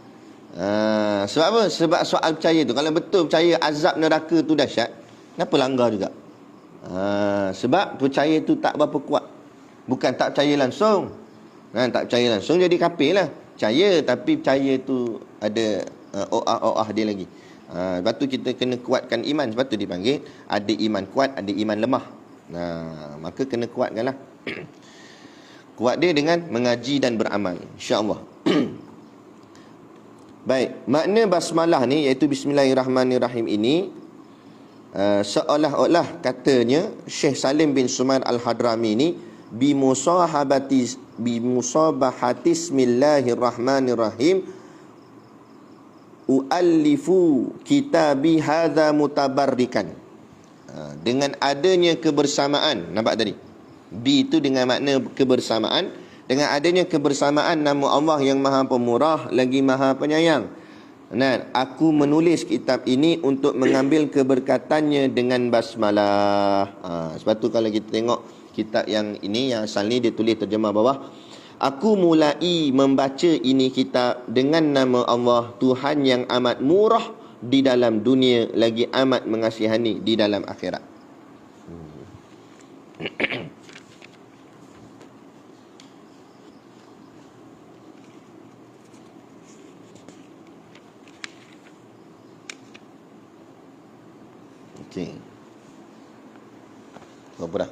S1: Sebab apa? Sebab soal percaya tu. Kalau betul percaya azab neraka tu dahsyat, kenapa langgar juga? Sebab percaya tu tak berapa kuat. Bukan tak percaya langsung. Tak percaya langsung jadi kafir lah. Percaya, tapi percaya tu ada o'ah dia lagi. Sebab tu kita kena kuatkan iman. Sebab tu dipanggil ada iman kuat, ada iman lemah. Maka kena kuatkanlah. Kuat dia dengan mengaji dan beramal, insya-Allah. Baik, makna basmalah ni, iaitu Bismillahirrahmanirrahim ini, seolah-olah katanya Syekh Salim bin Sumair Al-Hadrami ni bimusabahatismillahirrahmanirrahim uallifu kitabi hadza mutabarrikan. Dengan adanya kebersamaan, nampak tadi? Bi itu dengan makna kebersamaan. Dengan adanya kebersamaan nama Allah yang Maha Pemurah lagi Maha Penyayang. Aku menulis kitab ini untuk mengambil keberkatannya dengan basmalah. Sebab tu kalau kita tengok kitab yang ini, yang asal ni dia tulis terjemah bawah, aku mulai membaca ini kitab dengan nama Allah, Tuhan yang amat murah di dalam dunia lagi amat mengasihani di dalam akhirat. Okey. Berapa dah?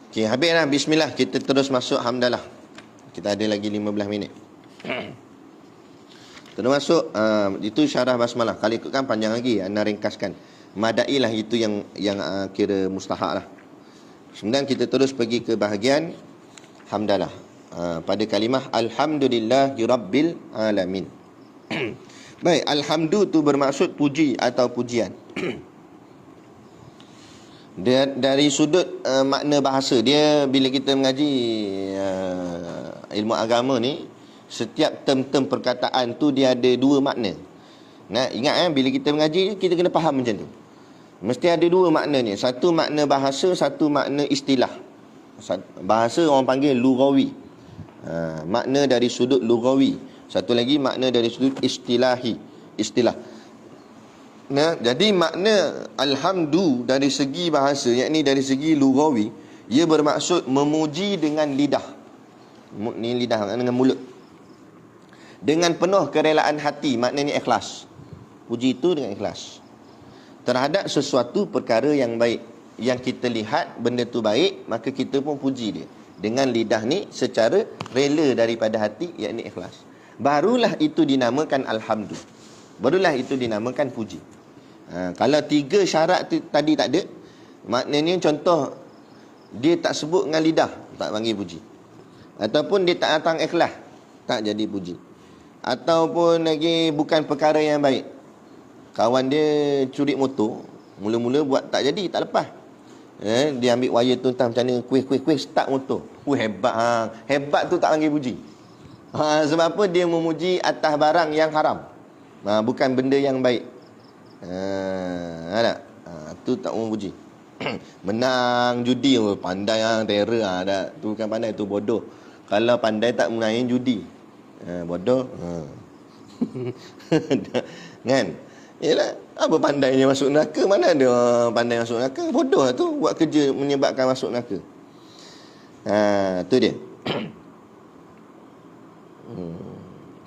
S1: Okey, habis dah. Bismillah, kita terus masuk hamdalah. Kita ada lagi 15 minit. Terus masuk, itu syarah basmalah. Kalau ikutkan panjang lagi, anda ringkaskan. Madai lah itu yang kira mustahak lah. Kemudian kita terus pergi ke bahagian hamdalah. Pada kalimah Alhamdulillahi Rabbil Alamin. Baik, Alhamdu tu bermaksud puji atau pujian. Dari sudut makna bahasa dia, bila kita mengaji ilmu agama ni, setiap term-term perkataan tu dia ada dua makna. Ingat bila kita mengaji, kita kena faham macam tu. Mesti ada dua maknanya. Satu makna bahasa, satu makna istilah. Bahasa orang panggil lughawi, makna dari sudut lughawi. Satu lagi makna dari sudut istilah. Jadi makna alhamdu dari segi bahasa, yakni dari segi lughawi, ia bermaksud memuji dengan lidah. Ni lidah dengan mulut. Dengan penuh kerelaan hati, maknanya ikhlas. Puji itu dengan ikhlas. terhadap sesuatu perkara yang baik. Yang kita lihat benda tu baik, maka kita pun puji dia dengan lidah ni secara rela daripada hati, yakni ikhlas. Barulah itu dinamakan alhamdu. Barulah itu dinamakan puji. Kalau 3 syarat tu tadi tak ada, maknanya contoh dia tak sebut dengan lidah, tak panggil puji. Ataupun dia tak datang ikhlas, tak jadi puji. Ataupun lagi bukan perkara yang baik. Kawan dia curi motor, mula-mula buat tak jadi, tak lepas. Dia ambil wire tu entah macam mana, kuih start motor. Hebat. Hebat tu tak panggil puji. Sebab apa? Dia memuji atas barang yang haram. Bukan benda yang baik. Tu tak memuji. Menang judi, pandai terror. Tu bukan pandai, tu bodoh. Kalau pandai tak main judi, bodoh. Kan? Yalah, apa pandainya masuk neraka? Mana ada pandai masuk neraka? Bodoh lah tu, buat kerja menyebabkan masuk neraka. Tu dia.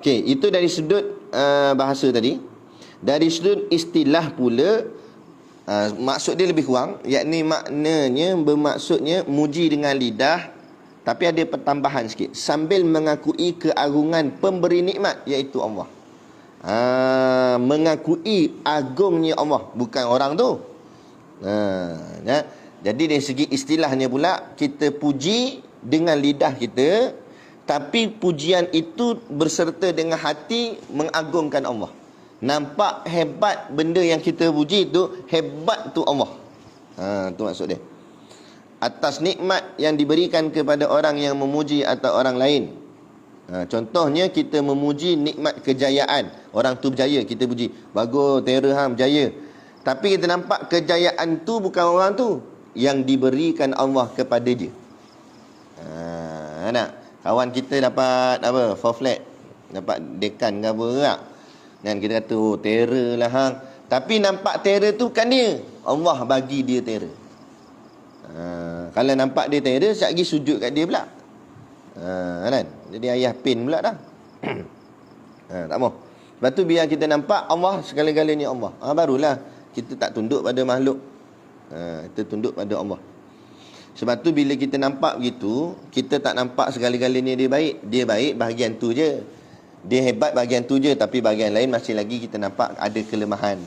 S1: Okey, itu dari sudut bahasa tadi. Dari sudut istilah pula, maksud dia lebih kurang, yakni maknanya bermaksudnya muji dengan lidah, tapi ada pertambahan sikit, sambil mengakui keagungan pemberi nikmat, iaitu Allah. Mengakui agungnya Allah, bukan orang tu. Jadi dari segi istilahnya pula, kita puji dengan lidah kita, tapi pujian itu berserta dengan hati mengagungkan Allah. Nampak hebat benda yang kita puji tu, hebat tu Allah. Tu maksud dia. Atas nikmat yang diberikan kepada orang yang memuji atau orang lain. Contohnya kita memuji nikmat kejayaan. Orang tu berjaya, kita puji. Bagus, terror berjaya. Tapi kita nampak kejayaan tu bukan orang tu, yang diberikan Allah kepada dia. Nak kawan kita dapat apa? 4 flat. Dapat dekan ke apa tak? Dan kita kata, terror lah hang. Tapi nampak terror tu bukan dia. Allah bagi dia terror. Kalau nampak dia terror, sekejap lagi sujud kat dia pula. Kan? Jadi ayah pin pula dah. Tak mau. Sebab tu biar kita nampak Allah segala-galanya Allah. Barulah kita tak tunduk pada makhluk. Kita tunduk pada Allah. Sebab tu bila kita nampak begitu, kita tak nampak segala-galanya dia baik. Dia baik bahagian tu je. Dia hebat bahagian tu je, tapi bahagian lain masih lagi kita nampak ada kelemahan.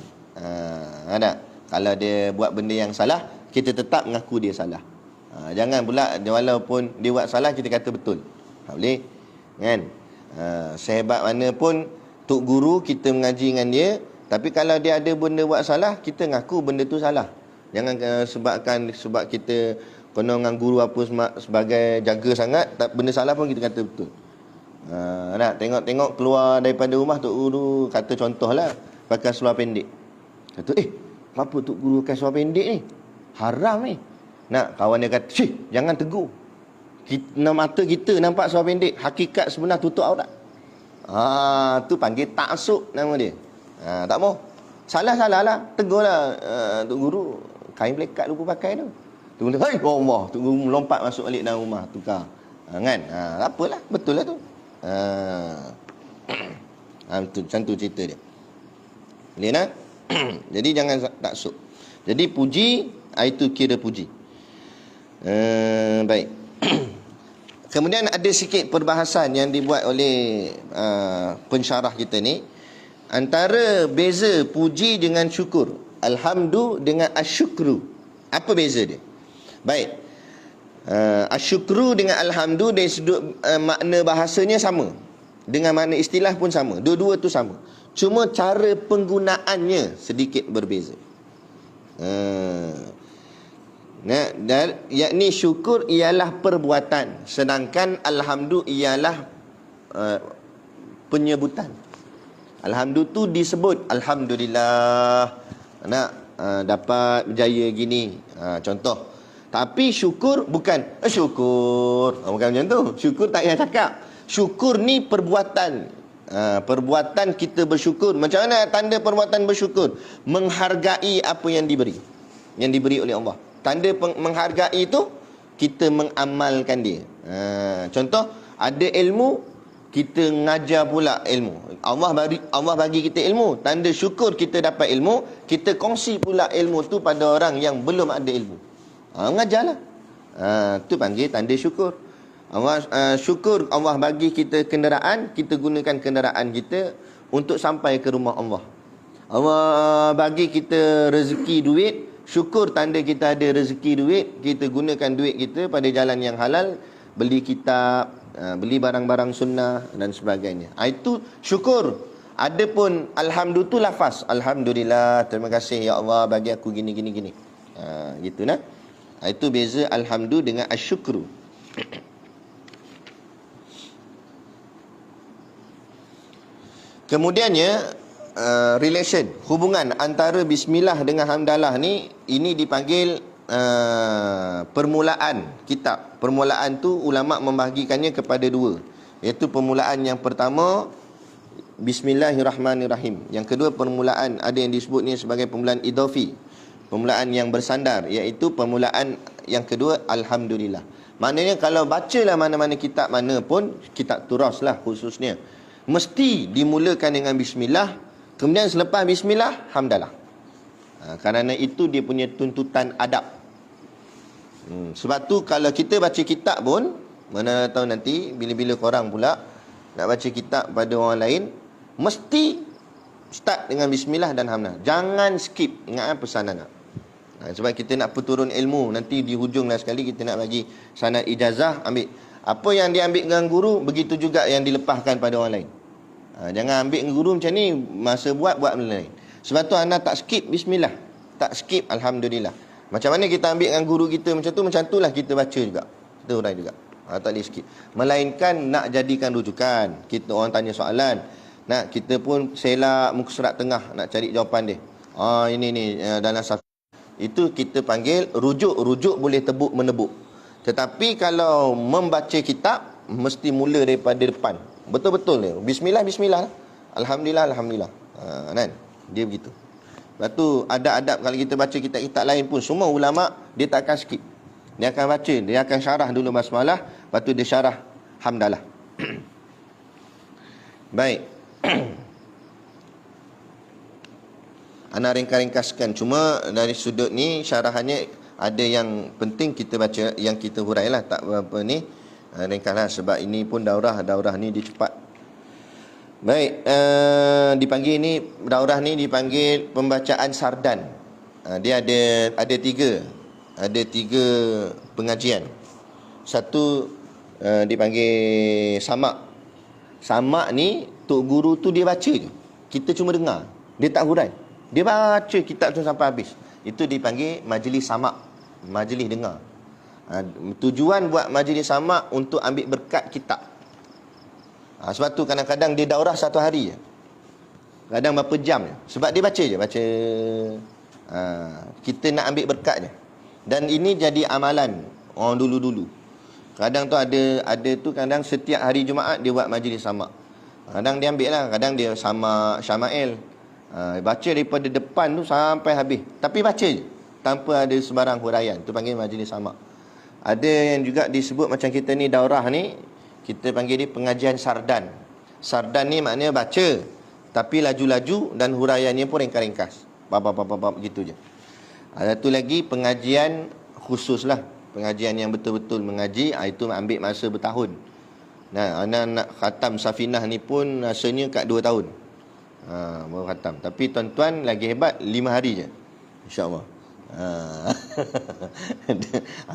S1: Tak? Kalau dia buat benda yang salah, kita tetap mengaku dia salah. Jangan pula walaupun dia buat salah kita kata betul. Tak boleh. Kan? Sehebat mana pun tok guru kita mengaji dengan dia, tapi kalau dia ada benda buat salah, kita ngaku benda tu salah. Jangan sebab kita kena dengan guru apa sebagai jaga sangat, benda salah pun kita kata betul. Nak tengok-tengok keluar daripada rumah tok guru, kata contohlah pakai seluar pendek. Kata, apa tok guru pakai seluar pendek ni? Haram ni. Nak kawan dia kata, jangan tegur. Mata kita nampak seluar pendek, hakikat sebenar tutup aurat. Tu panggil taksub nama dia. Tak mau. Salah-salah lah, tegurlah tok guru, kain melekat lupa pakai tu. Tu kata, "Hai Allah," tu guru lompat masuk balik dalam rumah, tukar. Kan? Tak apalah, betul lah tu. Macam tu cerita dia. Boleh nak? Jadi jangan taksub. Jadi puji, itu kira puji. Baik. Kemudian ada sikit perbahasan yang dibuat oleh pensyarah kita ni, antara beza puji dengan syukur. Alhamdu dengan asyukru. Apa beza dia? Baik. Asyukru dengan alhamdu dari sudut makna bahasanya sama, dengan makna istilah pun sama. Dua-dua tu sama. Cuma cara penggunaannya sedikit berbeza. Dan yakni syukur ialah perbuatan, sedangkan alhamdu ialah penyebutan. Alhamdu tu disebut, alhamdulillah nak dapat berjaya gini, contoh. Tapi syukur bukan syukur, bukan macam tu. Syukur tak payah cakap. Syukur ni perbuatan. Perbuatan kita bersyukur. Macam mana tanda perbuatan bersyukur? Menghargai apa yang diberi, yang diberi oleh Allah. Tanda menghargai itu kita mengamalkan dia. Contoh, ada ilmu, kita ngajar pula ilmu. Allah bagi kita ilmu. Tanda syukur kita dapat ilmu, kita kongsi pula ilmu tu pada orang yang belum ada ilmu. Ngajarlah. Tu panggil tanda syukur. Syukur Allah bagi kita kenderaan, kita gunakan kenderaan kita untuk sampai ke rumah Allah. Allah bagi kita rezeki duit, syukur tanda kita ada rezeki duit, kita gunakan duit kita pada jalan yang halal, beli kitab, beli barang-barang sunnah dan sebagainya. Itu syukur. Adapun alhamdulillah tu lafaz, alhamdulillah, terima kasih ya Allah bagi aku gini. Gitu nah. Itu beza alhamdulillah dengan asyukru. Kemudiannya relation, hubungan antara bismillah dengan hamdalah ni, ini dipanggil permulaan kitab. Permulaan tu ulama membahagikannya kepada dua, iaitu permulaan yang pertama Bismillahirrahmanirrahim. Yang kedua permulaan, ada yang disebutnya sebagai permulaan idhafi, permulaan yang bersandar, iaitu permulaan yang kedua Alhamdulillah. Maknanya kalau bacalah mana-mana kitab mana pun, kitab turas lah khususnya, mesti dimulakan dengan Bismillah, kemudian selepas Bismillah hamdalah. Kerana itu dia punya tuntutan adab. Sebab tu kalau kita baca kitab pun, mana tahu nanti bila-bila korang pula nak baca kitab pada orang lain, mesti start dengan Bismillah dan hamdalah. Jangan skip. Ingat pesan anak. Sebab kita nak perturun ilmu, nanti di hujung lah sekali kita nak bagi sanad ijazah, ambil apa yang diambil dengan guru, begitu juga yang dilepaskan pada orang lain. Jangan ambil dengan guru macam ni, masa buat benda lain. Sebab tu anak tak skip Bismillah, tak skip Alhamdulillah. Macam mana kita ambil dengan guru kita macam tu lah kita baca juga, kita hurai juga. Tak boleh skip. Melainkan nak jadikan rujukan. Kita orang tanya soalan, nak kita pun selak muka surat tengah nak cari jawapan dia. Ini ni dalam saf. Itu kita panggil rujuk. Rujuk boleh tebuk menebuk. Tetapi kalau membaca kitab, mesti mula daripada depan. Betul-betul dia. Bismillah, bismillah. Alhamdulillah, alhamdulillah. Kan? Dia begitu. Lepas tu adab-adab kalau kita baca kitab-kitab lain pun, semua ulama' dia tak akan skip. Dia akan baca, dia akan syarah dulu basmalah, lepas tu dia syarah hamdalah. Baik. Ana ringkas-ringkaskan, cuma dari sudut ni syarahannya ada yang penting kita baca, yang kita hurailah, tak apa ni ringkaslah, sebab ini pun daurah ni dia cepat. Baik, dipanggil ni daurah ni dipanggil pembacaan sardan. Dia ada tiga pengajian. Satu dipanggil samak. Samak ni tok guru tu dia baca je, kita cuma dengar, dia tak hurai. Dia baca kitab tu sampai habis. Itu dipanggil majlis samak, majlis dengar. Tujuan buat majlis samak untuk ambil berkat kitab. Sebab tu kadang-kadang dia daurah satu hari je, kadang berapa jam je. Sebab dia baca je, baca. Kita nak ambil berkat je. Dan ini jadi amalan orang dulu-dulu. Kadang tu ada tu, kadang setiap hari Jumaat dia buat majlis samak. Kadang dia ambil lah, kadang dia samak Syama'il. Baca daripada depan tu sampai habis, tapi baca je tanpa ada sebarang huraian. Tu panggil majlis samak. Ada yang juga disebut macam kita ni daurah ni, kita panggil dia pengajian sardan. Sardan ni maknanya baca, tapi laju-laju dan huraiannya pun ringkas-ringkas. Bab gitu je. Ada tu lagi pengajian khusus lah, pengajian yang betul-betul mengaji. Itu ambil masa bertahun. Nah, anak nak khatam Safinah ni pun rasanya kat 2 tahun. Baru khatam. Tapi tuan-tuan lagi hebat, 5 hari je, InsyaAllah.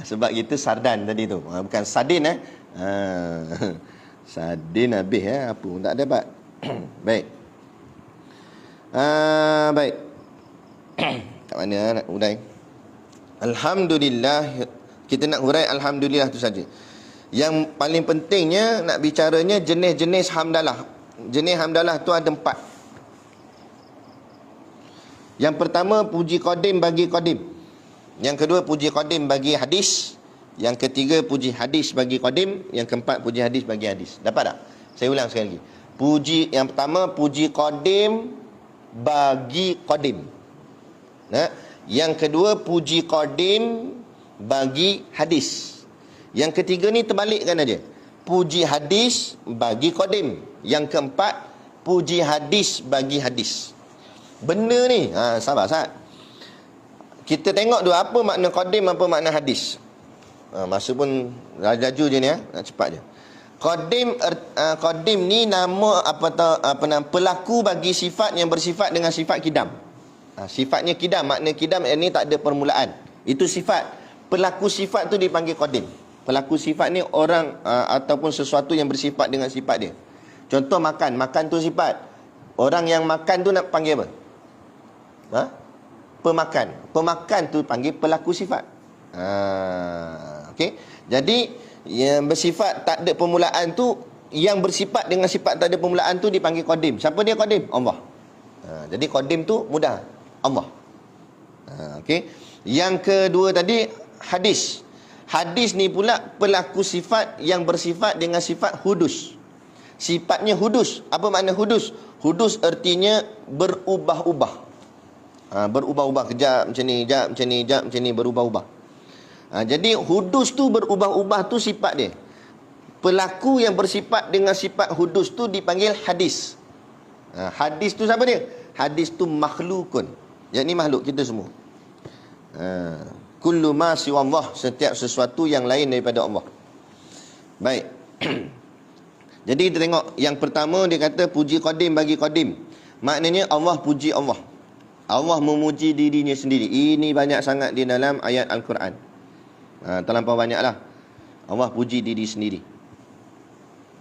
S1: Sebab kita sardan tadi tu, bukan sardin sardin habis apa pun tak dapat. Baik. Baik. Kat mana nak hurai? Alhamdulillah. Kita nak hurai Alhamdulillah tu saja. Yang paling pentingnya nak bicaranya jenis-jenis hamdalah. Jenis hamdalah tu ada 4. Yang pertama, puji qadim bagi qadim. Yang kedua, puji qadim bagi hadis. Yang ketiga, puji hadis bagi qadim. Yang keempat, puji hadis bagi hadis. Dapat tak? Saya ulang sekali lagi. Yang pertama, puji qadim bagi qadim. Yang kedua, puji qadim bagi hadis. Yang ketiga ni terbalikkan aja. puji hadis bagi qadim. Yang keempat, puji hadis bagi hadis. Benda ni, sabar Ustaz. Kita tengok dulu apa makna qadim, apa makna hadis. Masa pun laju je ni, nak cepat je. Qadim ni nama nama pelaku bagi sifat yang bersifat dengan sifat kidam. Sifatnya kidam, makna kidam ni tak ada permulaan. Itu sifat. Pelaku sifat tu dipanggil qadim. Pelaku sifat ni orang ataupun sesuatu yang bersifat dengan sifat dia. Contoh makan, makan tu sifat. Orang yang makan tu nak panggil apa? Pemakan. Pemakan tu panggil pelaku sifat. Okey. Jadi yang bersifat tak ada permulaan tu, yang bersifat dengan sifat tak ada permulaan tu dipanggil qadim. Siapa dia qadim? Allah. Jadi qadim tu mudah, Allah. Okey. Yang kedua tadi hadis. Hadis ni pula pelaku sifat yang bersifat dengan sifat hudus. Sifatnya hudus. Apa makna hudus? Hudus artinya berubah-ubah. Berubah-ubah, kejap macam ni, kejap macam ni, kejap macam ni, berubah-ubah. Jadi hudus tu berubah-ubah tu sifat dia. Pelaku yang bersifat dengan sifat hudus tu dipanggil hadis. Hadis tu siapa dia? Hadis tu makhlukun. Yang ni makhluk kita semua. Kullu ma siwa Allah, setiap sesuatu yang lain daripada Allah. Baik. Jadi kita tengok yang pertama dia kata puji qadim bagi qadim. Maknanya Allah puji Allah. Allah memuji dirinya sendiri. Ini banyak sangat di dalam ayat Al-Quran. Terlampau banyaklah. Allah puji diri sendiri.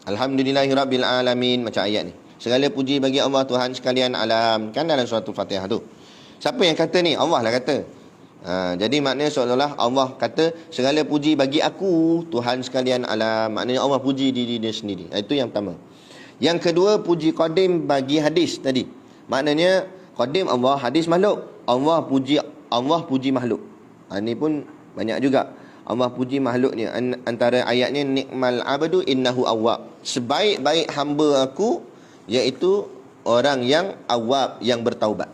S1: Alhamdulillahirabbil alamin, macam ayat ni. Segala puji bagi Allah Tuhan sekalian alam. Kan dalam surah Al-Fatihah tu. Siapa yang kata ni? Allah lah kata. Jadi maknanya seolah-olah Allah kata segala puji bagi aku Tuhan sekalian alam. Maknanya Allah puji diri dia sendiri. Itu yang pertama. Yang kedua, puji qadim bagi hadis tadi. Maknanya qadim Allah, hadis makhluk. Allah puji makhluk. Ini pun banyak juga. Allah puji makhluk ni. Antara ayatnya nikmal abdu innahu awwab. Sebaik-baik hamba aku iaitu orang yang awwab, yang bertaubat.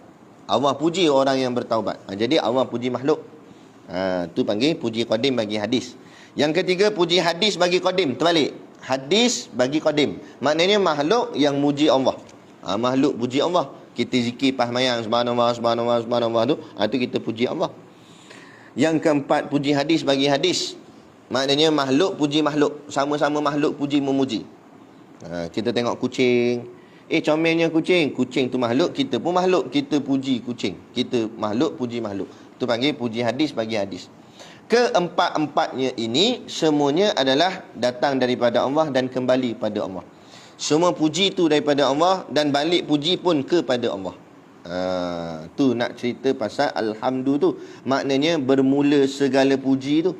S1: Allah puji orang yang bertaubat. Jadi Allah puji makhluk. Tu panggil puji qadim bagi hadis. Yang ketiga, puji hadis bagi qadim. Terbalik. Hadis bagi qadim. Maknanya makhluk yang muji Allah. Makhluk puji Allah. Kita zikir pahmayang subhanallah, subhanallah, subhanallah tu, itu kita puji Allah. Yang keempat, puji hadis bagi hadis. Maknanya makhluk puji makhluk. Sama-sama makhluk puji memuji. Kita tengok kucing. Comelnya kucing. Kucing tu makhluk, kita pun makhluk. Kita puji kucing. Kita makhluk puji makhluk. Itu panggil puji hadis bagi hadis. Keempat-empatnya ini semuanya adalah datang daripada Allah dan kembali pada Allah. Semua puji tu daripada Allah dan balik puji pun kepada Allah. Tu nak cerita pasal alhamdu tu. Maknanya bermula segala puji tu.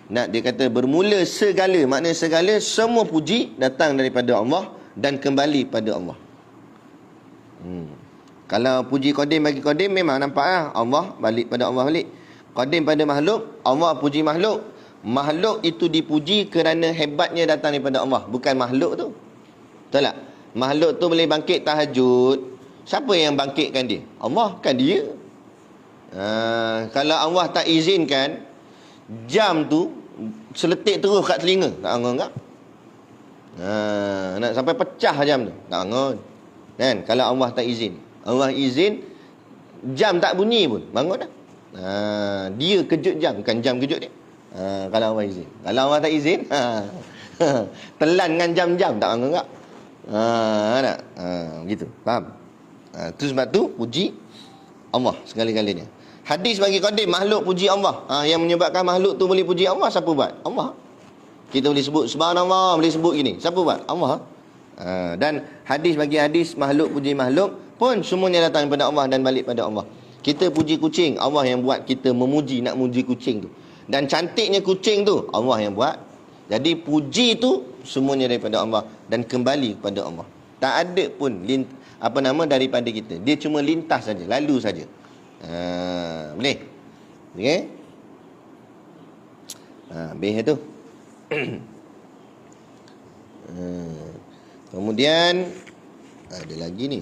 S1: Nak dia kata bermula segala. Maknanya segala, semua puji datang daripada Allah dan kembali pada Allah. Kalau puji qadim bagi qadim memang nampak lah. Allah balik pada Allah balik. Qadim pada makhluk, Allah puji makhluk. Makhluk itu dipuji kerana hebatnya datang daripada Allah. Bukan makhluk tu. Betul tak? Makhluk tu boleh bangkit tahajud. Siapa yang bangkitkan dia? Allah, kan dia. Kalau Allah tak izinkan, jam tu seletik terus kat telinga. Tak angon tak? Nak sampai pecah jam tu. Tak angon. Kan? Kalau Allah tak izin. Allah izin, jam tak bunyi pun. Bangun dah. Dia kejut jam. Bukan jam kejut dia. Kalau Allah izin. Kalau Allah tak izin, telan dengan jam-jam. Tak anggap tak? Tak? Begitu. Faham? Tu sebab tu puji Allah sekali-kalinya. Hadis bagi qadim, makhluk puji Allah. Yang menyebabkan makhluk tu boleh puji Allah, siapa buat? Allah. Kita boleh sebut subhanallah, boleh sebut gini. Siapa buat? Allah. Dan hadis bagi hadis, makhluk puji makhluk pun semuanya datang daripada Allah dan balik pada Allah. Kita puji kucing, Allah yang buat kita memuji, nak muji kucing tu. Dan cantiknya kucing tu, Allah yang buat. Jadi puji tu semuanya daripada Allah dan kembali kepada Allah. Tak ada pun daripada kita. Dia cuma lintas saja, lalu saja. Boleh? Okey? Beh tu. Kemudian ada lagi ni.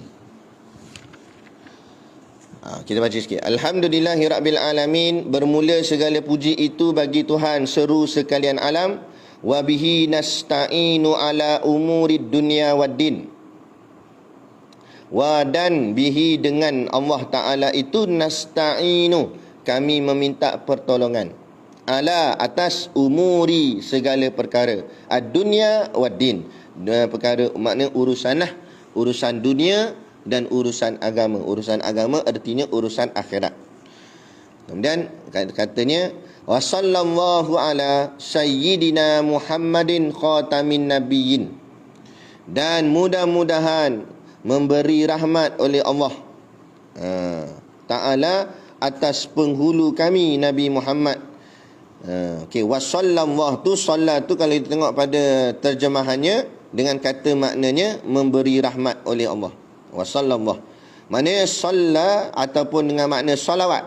S1: Kita baca sikit. Alhamdulillahirabbil alamin, bermula segala puji itu bagi Tuhan seru sekalian alam. wa bihi nasta'inu ala umurid dunya waddin. Wa dan bihi dengan Allah Ta'ala itu nasta'inu kami meminta pertolongan. Ala atas umuri segala perkara. Ad-dunya waddin. Perkara makna urusan lah. Urusan dunia dan urusan agama. Urusan agama artinya urusan akhirat. Kemudian katanya wa sallallahu ala sayyidina Muhammadin khatamin nabiyyin. Dan mudah-mudahan memberi rahmat oleh Allah Ta'ala atas penghulu kami Nabi Muhammad. Okey, wasallallahu tu solat tu kalau kita tengok pada terjemahannya dengan kata maknanya memberi rahmat oleh Allah. Wasallallahu maknanya salla ataupun dengan makna salawat.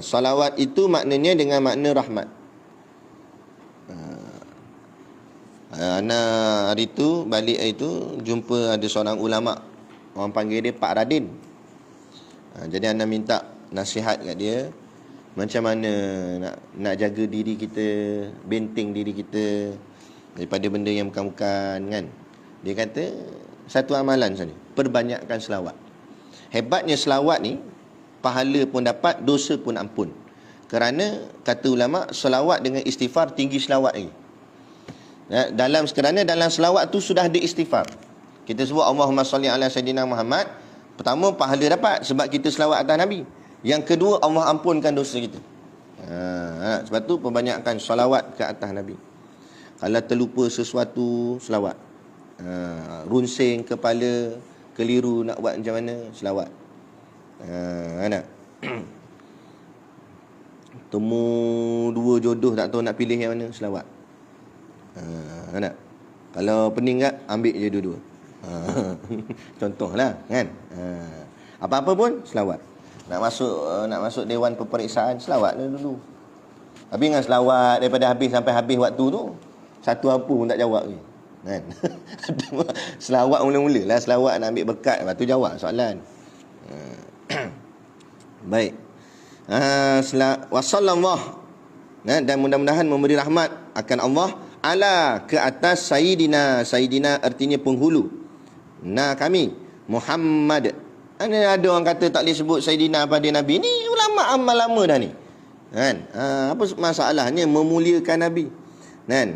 S1: Salawat itu maknanya dengan makna rahmat. Ana hari tu balik itu jumpa ada seorang ulama, orang panggil dia Pak Radin. Jadi ana minta nasihat kat dia macam mana nak jaga diri kita, benteng diri kita daripada benda yang bukan-bukan kan. Dia kata satu amalan saja, perbanyakkan selawat. Hebatnya selawat ni pahala pun dapat, dosa pun ampun. Kerana kata ulama selawat dengan istighfar tinggi selawat lagi. Dalam selawat tu sudah ada istighfar. Kita sebut Allahumma salli ala sayyidina Muhammad. Pertama, pahala dapat sebab kita selawat atas Nabi. Yang kedua, Allah ampunkan dosa kita. Sebab tu perbanyakkan selawat ke atas Nabi. Kalau terlupa sesuatu, selawat. Runsing kepala, keliru nak buat macam mana, selawat. Nak temu dua jodoh tak tahu nak pilih yang mana, selawat. Nak kalau pening tak, ambil je dua-dua. Contohlah kan. Apa-apa pun selawat. Nak masuk dewan peperiksaan, selawat dulu. Habis dengan selawat daripada habis sampai habis waktu tu, satu apa pun tak jawab lagi. Kan? Selawat mula-mula lah, selawat nak ambil berkat, lepas tu jawab soalan. Baik. Wasallallahu dan mudah-mudahan memberi rahmat akan Allah ala ke atas Sayyidina. Sayyidina artinya penghulu. Nah kami Muhammad. Ada orang kata tak boleh sebut Sayyidina pada Nabi. Ni ulama amal lama dah ni. Kan? Apa masalahnya memuliakan Nabi? Kan?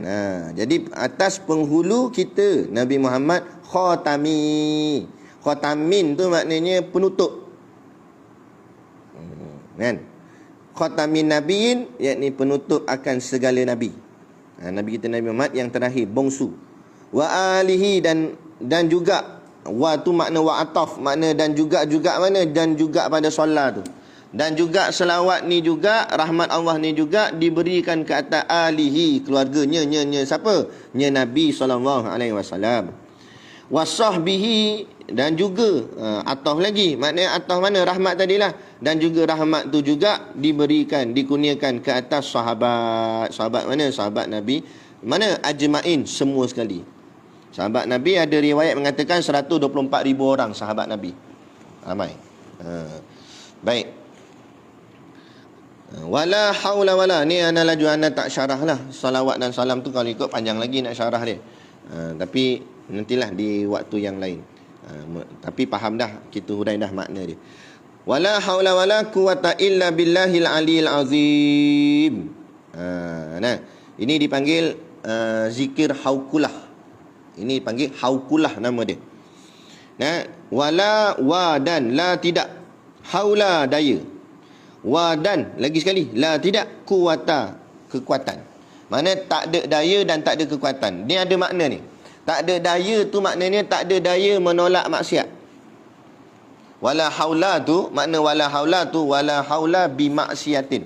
S1: Jadi atas penghulu kita Nabi Muhammad khatami. Khatamin tu maknanya penutup. Kan? Khatamin nabiyyin yakni penutup akan segala nabi. Nabi kita Nabi Muhammad yang terakhir, bongsu. Wa alihi dan juga, wa tu makna wa ataf, makna dan juga mana, dan juga pada solat tu. Dan juga selawat ni juga, rahmat Allah ni juga diberikan ke atas alihi, keluarganya, siapa? Nya Nabi SAW. Wasahbihi dan juga ataf lagi, maknanya ataf mana? Rahmat tadilah. Dan juga rahmat tu juga diberikan, dikurniakan ke atas sahabat. Sahabat mana? Sahabat Nabi mana? Ajma'in, semua sekali. Sahabat Nabi ada riwayat mengatakan 124,000 orang sahabat Nabi. Ramai. Baik. Wala haula wala. Ni ana laju ana tak syarah lah. Salawat dan salam tu kalau ikut panjang lagi nak syarah dia. Tapi nantilah di waktu yang lain. Tapi faham dah, kita hurai dah makna dia. Wala haula wala quwata illa billahil aliyil azim. Nah, ini dipanggil zikir haukulah. Ini dipanggil haukulah nama dia. Nah, wala wa dan la tidak. Haula daya. Wa dan lagi sekali la tidak kuwata kekuatan. Mana tak ada daya dan tak ada kekuatan. Ni ada makna ni. Tak ada daya tu maknanya tak ada daya menolak maksiat. Wala haula tu makna wala haula bi maksiatin.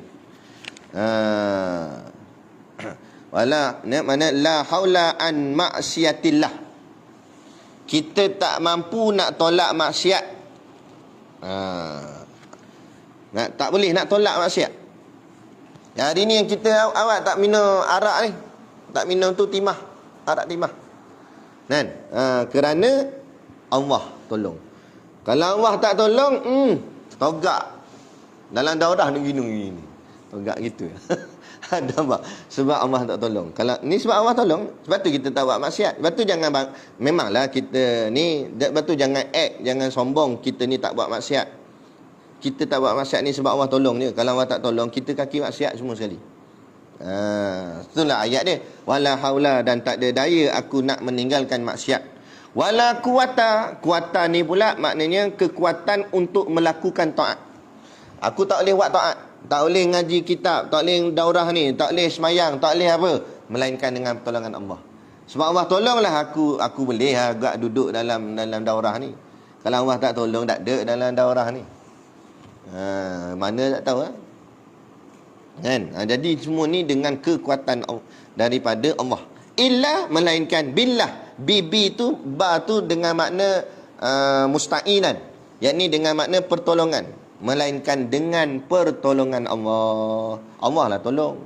S1: Wala makna la haula an maksiatillah. Kita tak mampu nak tolak maksiat. Tak boleh nak tolak maksiat. Hari ni yang kita awak tak minum arak ni. Tak minum tu timah. Arak timah. Kan? Kerana Allah tolong. Kalau Allah tak tolong, togak dalam daurah negeri-negeri ni. Agak gitu. Ada tak? Sebab Allah tak tolong. Kalau ni sebab Allah tolong, sebab tu kita tak buat maksiat. Sebab tu jangan memanglah kita ni, sebab tu jangan jangan sombong kita ni tak buat maksiat. Kita tak buat maksiat ni sebab Allah tolong je. Kalau Allah tak tolong, kita kaki maksiat semua sekali. Itulah ayat dia. Wala haula, dan tak ada daya aku nak meninggalkan maksiat. Wala kuwata. Kuwata ni pula maknanya kekuatan untuk melakukan taat. Aku tak boleh buat taat, tak boleh ngaji kitab, tak boleh daurah ni, tak boleh semayang, tak boleh apa, melainkan dengan pertolongan Allah. Sebab Allah tolonglah aku boleh agak duduk dalam daurah ni. Kalau Allah tak tolong, tak ada dalam daurah ni. Mana tak tahu kan? Jadi semua ni dengan kekuatan daripada Allah. Illa, melainkan billah. Bibi tu, ba tu dengan makna musta'inan, yakni dengan makna pertolongan. Melainkan dengan pertolongan Allah. Allah lah tolong.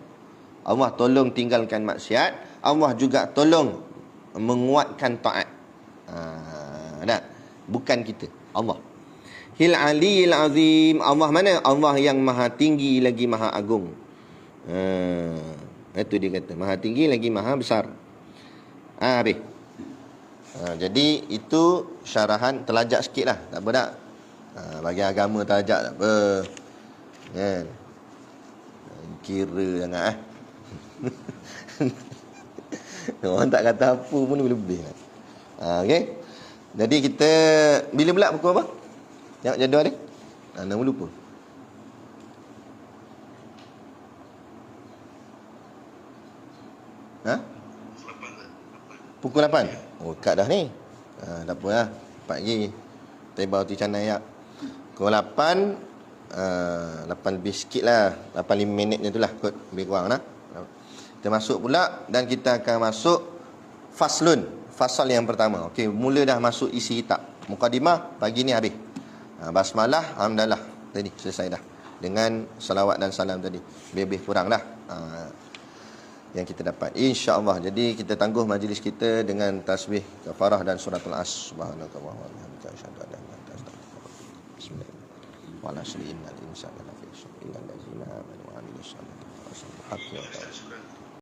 S1: Allah tolong tinggalkan maksiat. Allah juga tolong menguatkan taat. Bukan kita, Allah. Hil aliyil azim. Allah mana? Allah yang maha tinggi lagi maha agung. Itu dia kata, maha tinggi lagi maha besar. Habis. Jadi itu syarahan, terlajak sikit lah, tak apa tak? Bagi agama terlajak tak apa kan? Kira sangat orang tak kata apa pun lebih kan? Okay. Jadi kita bila pula pukul apa? Tengok jadual ni. Nama lupa. Pukul 8. Oh, kat dah ni. Tak apa lah. 4 lagi. Tebal tu canai ya. Pukul 8 8 lebih sikit lah, 8-5 minit je tu lah kot, lebih kurang lah. Kita masuk pula dan kita akan masuk faslun, fasal yang pertama. Okey, mula dah masuk isi kitab. Mukadimah pagi ni habis. Basmalah, alhamdulillah tadi selesai dah. Dengan salawat dan salam tadi. Lebih kurang lah yang kita dapat, insya-Allah. Jadi kita tangguh majlis kita dengan tasbih kafarah dan suratul as. Subhanallah wa bihamdihi asyhadu an la ilaha illa anta astaghfiruka. Bismillah. Wa la syarika innal insana lafi khusr illa allazina amanu wa amilus salihati wa sallu.